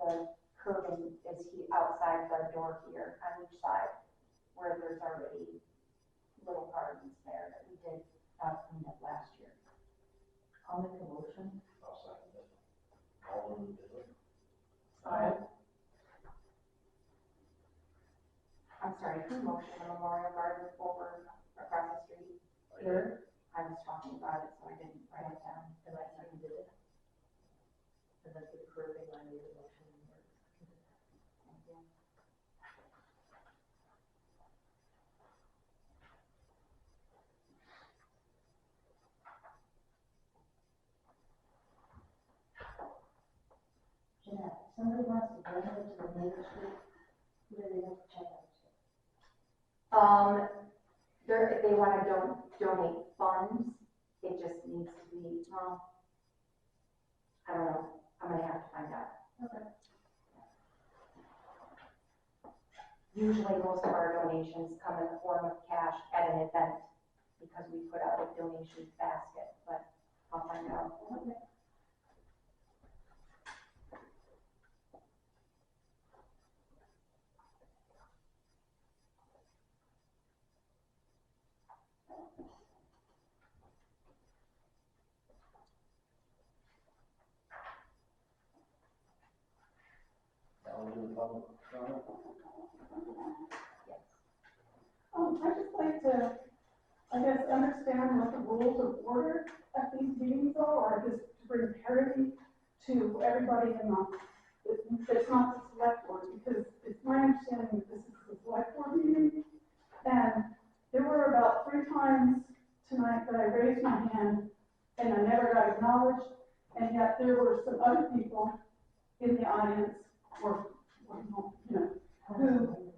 the curving is outside the door here on each side, where there's already little gardens there that we did, clean up last year. I'll make a motion. I'll second it. All in favor? I'm sorry, who motioned the memorial garden over across the street? Here. I I was talking about it, so I didn't write it down. And I seconded it. And then for the curbing, I made a motion. Thank you. Jeanette, if somebody wants to bring it to the Main Street, who do they have to check out to? If they wanna donate funds, it just needs to be, I don't know, I'm gonna have to find out. Okay. Usually most of our donations come in the form of cash at an event, because we put out a donation basket, but I'll find out. Okay. That was in the public comment. I'd just like to, I guess, understand what the rules of order at these meetings are, or just to bring parity to everybody in the, it's not the select board, because it's my understanding that this is the select board meeting. And there were about 3 times tonight that I raised my hand and I never got acknowledged, and yet there were some other people in the audience, or, you know,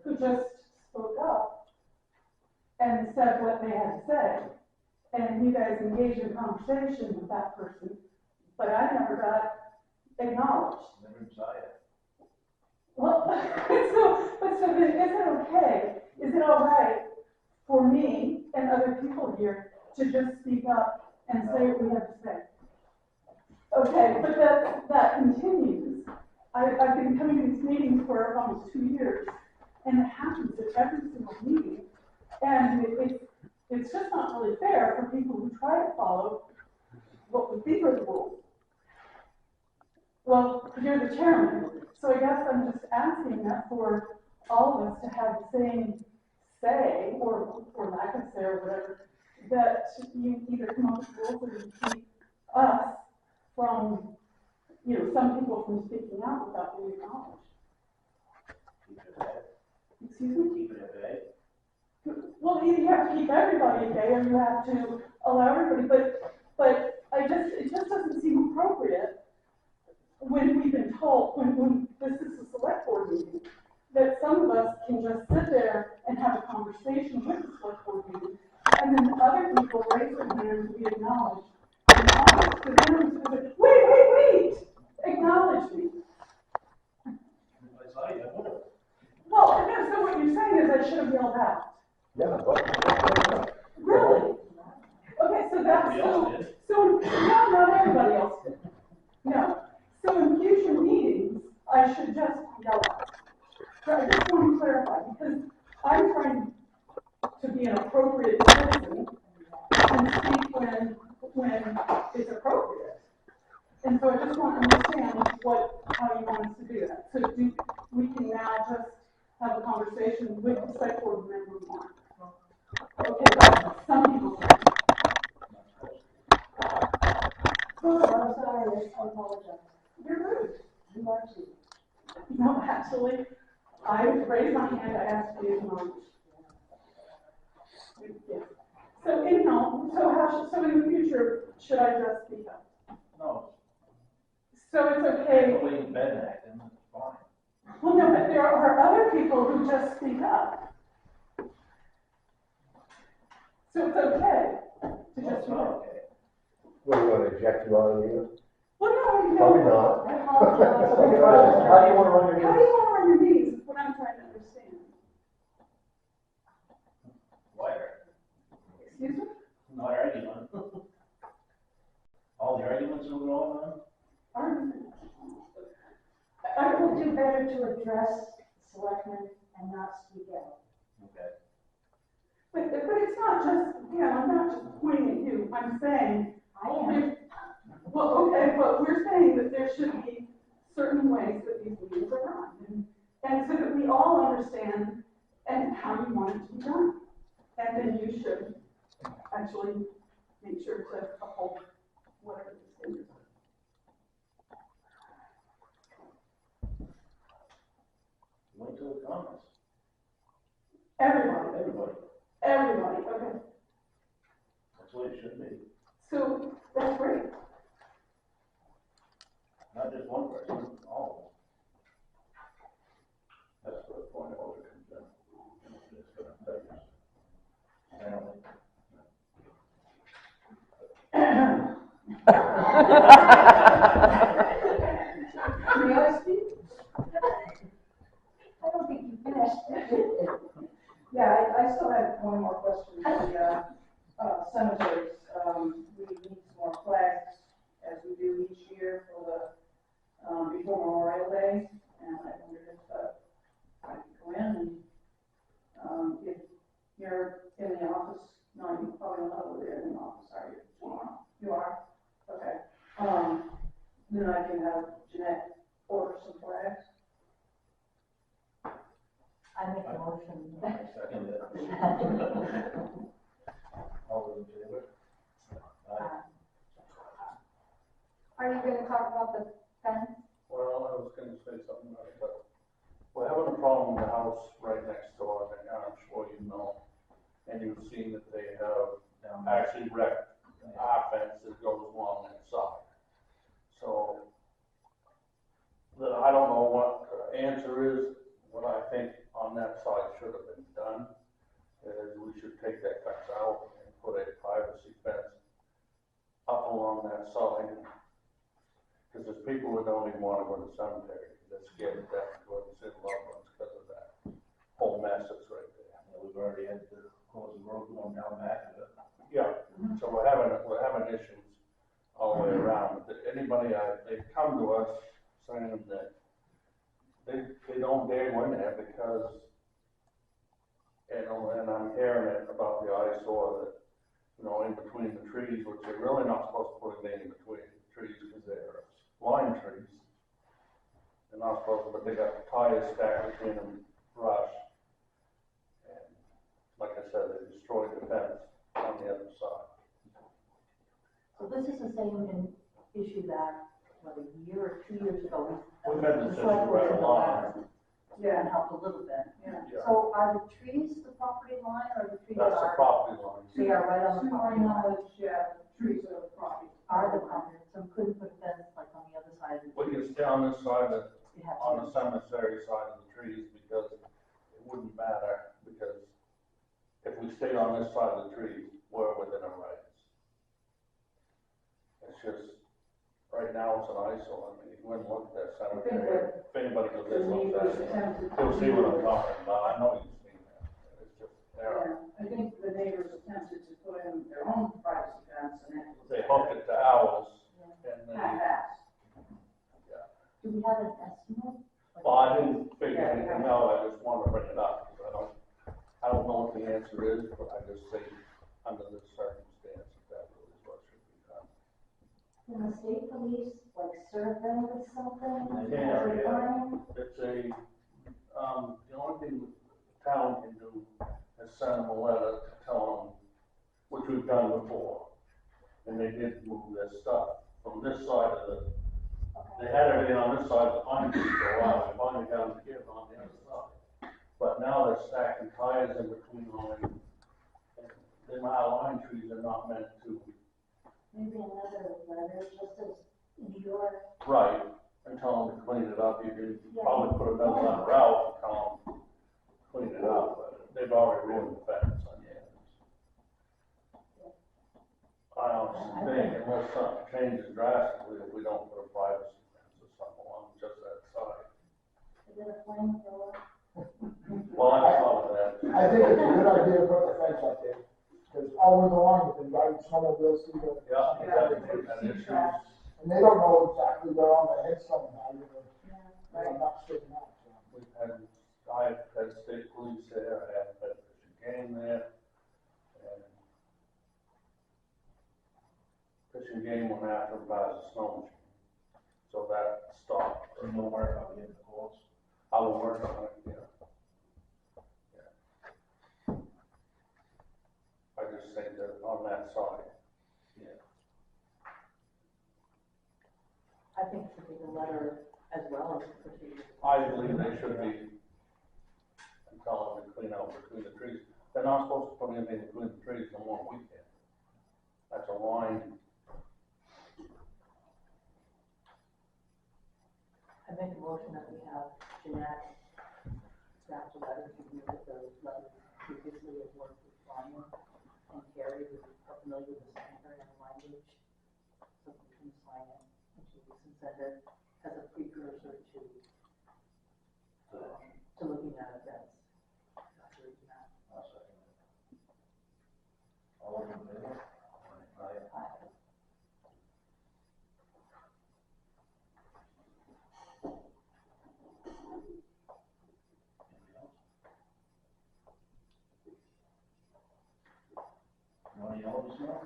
who just spoke up and said what they had to say. And you guys engaged in conversation with that person, but I never got acknowledged. Never saw it. Well, so then is it okay, is it all right for me and other people here to just speak up and say what we have to say? Okay, but that continues. I've been coming to these meetings for almost 2 years, and it happens at every single meeting. And it's just not really fair for people who try to follow what we think are the rules. Well, you're the chairman, so I guess I'm just asking that for all of us to have the same say, or lack of say, or whatever, that you either come up with rules or you keep us from, you know, some people from speaking out without being acknowledged. Keep it at bay. Excuse me? Keep it at bay. Well, either you have to keep everybody at bay, or you have to allow everybody, but it just doesn't seem appropriate when we've been told, when this is a select board meeting, that some of us can just sit there and have a conversation with the select board meeting, and then other people raise their hand to be acknowledged. So then I'm supposed to, wait, acknowledge me. If I saw you, I would have. Well, no, so what you're saying is I should have yelled out. Yeah, but. Really? Okay, so that's, Everybody else did. so, no, not everybody else did. No. So in future meetings, I should just yell out. So I just want to clarify, because I'm trying to be an appropriate citizen and speak when it's appropriate. And so I just want to understand how you want us to do that. So we can now just have a conversation with the select board member more. Okay, but some people say. Oh, I'm sorry, I apologize. You're rude. You are too. No, actually, I raised my hand, I asked you to acknowledge. Yeah. So anyhow, so in the future, should I just speak up? No. So it's okay. The way you've been acting, it's fine. Well, no, but there are other people who just speak up. So it's okay to No, just it's speak not up. okay. What, are you gonna eject you out of here? Well, no, you Probably know. not. I apologize. How do you want to run your How do meeting? you want to run your meetings is what I'm trying to understand. Wire. Excuse me? Not arguing. All the arguments that were going on? I will do better to address selectmen and not speak out. Okay. But it's not just, I'm not just pointing at you, I'm saying, I am. well, okay, but we're saying that there should be certain ways that these meetings are run, and so that we all understand and how you want it to be done. And then you should actually make sure to uphold whatever the standards are. Wait till the comments. Everybody, Everybody, okay. that's the way it should be, So, that's great. not just one person, all That's where the point of order comes in. It's gonna affect us. of them. May I speak? I don't think you finished. Yeah, I still have one more question. The cemeteries, we need some more flags as we do each year for the, before Memorial Day. And I wondered if, I could go in and, if you're in the office, no, you probably not over there in the office, are you? You are? Okay. Then I can have Jeanette order some flags. I make a motion. Second it. All those in favor? Aye. Are you gonna talk about the fence? Well, I was gonna say something about it, but we're having a problem in the house right next door, and I'm sure you know. And you've seen that they have actually wrecked our fence that goes along that side. So, I don't know what the answer is. What I think on that side should have been done is we should take that fence out and put a privacy fence up along that side. Because there's people that don't even want to go to the cemetery, they're scared to death to go and see loved ones because of that whole mess that's right there. Yeah, we've already had to close the road going down back of it. Yeah, so we're having issues all the way around. But anybody, they come to us saying that they don't dare go in there because, you know, and I'm hearing it about the eyesore that, you know, in between the trees, which they're really not supposed to put anything in between the trees because they're lime trees. They're not supposed to, but they got tires stacked between them, brush. And like I said, they destroyed the fence on the other side. So this is the same issue that, what, a year or 2 years ago, We've had this the issue select board right did the along. last, and Yeah, helped a little bit. yeah. Yeah, So are the trees the property line, or the trees that's the are, property line. they are right on To the my property line? knowledge, yeah, the trees are the property. Are the property, so we couldn't put a fence like on the other side of the We tree? can stay on this side, You have on to. the cemetery side of the trees, because it wouldn't matter, because if we stayed on this side of the trees, we're within our rights. It's just, right now, it's an eyesore. I mean, you go and look at that cemetery, if anybody goes The in, looks neighbors at it, attempted to. they'll see what I'm talking about. I know you've seen that. It's just, Yeah, I think the neighbors attempted to put in their own privacy fence and it was. they hooked it to ours, and they, Half-assed. Do we have an estimate? well, I didn't figure anything out, I just wanted to bring it up, because I don't know what the answer is, but I just think, under this circumstance, that really is what should be done. Can the state police, like, serve them with something? Yeah, Is it yeah. fine? It's the only thing the town can do is send them a letter to tell them, which we've done before. And they did move their stuff from this side of the, they had everything on this side of the pine tree for a while, they finally got them here on the other side. But now they're stacking tires in between them, and them lime trees are not meant to. Maybe another letter, just as in your, Right, and tell them to clean it up, you can probably put another letter out and tell them, clean it up, but they've already ruined the fence on the end. I honestly think unless something changes drastically, if we don't put a privacy fence or something along just that side. is it a flamethrower? Well, I thought of that. I think it's a good idea to put the fence up there, because all winter long, they've been riding snowmobiles through the. Yeah, we've had issues. And they don't know exactly where on the headstone now, they're not sticking out, so. I've had state police there, I have had Fish and Game there, and Fish and Game went after him by the snow machine. So that stopped. So no worry about getting the calls. I will work on it, yeah. I just think that on that side, letter as well as the procedure. I believe they should be, tell them to clean out between the trees. They're not supposed to put anything between the trees no more than we can. That's a line. I make a motion that we have Jeanette draft a letter to you with the letter previously of work with Brian and Carrie, who are familiar with the sanitary and language. So we can sign it in 2 weeks and send it as a precursor to looking at events. That's where it's at. I'll second it. All in favor? Aye. You want to yell at us now?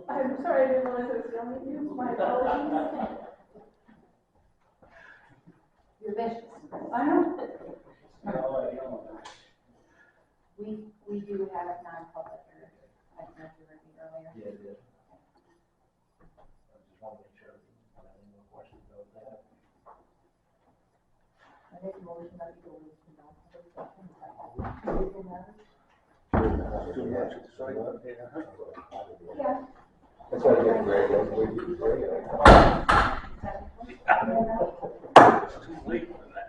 I'm sorry, I didn't realize I was yelling at you, my apologies. You're vicious. I know. We do have it non-public, or I don't know if you heard me earlier. Yeah, it did. I just want to make sure, I have any more questions about that? I make a motion that we go into non-public session. Anything matter? Too much, it's right up here. Yeah. That's why I get great, that's the way you say it. It's too late for that.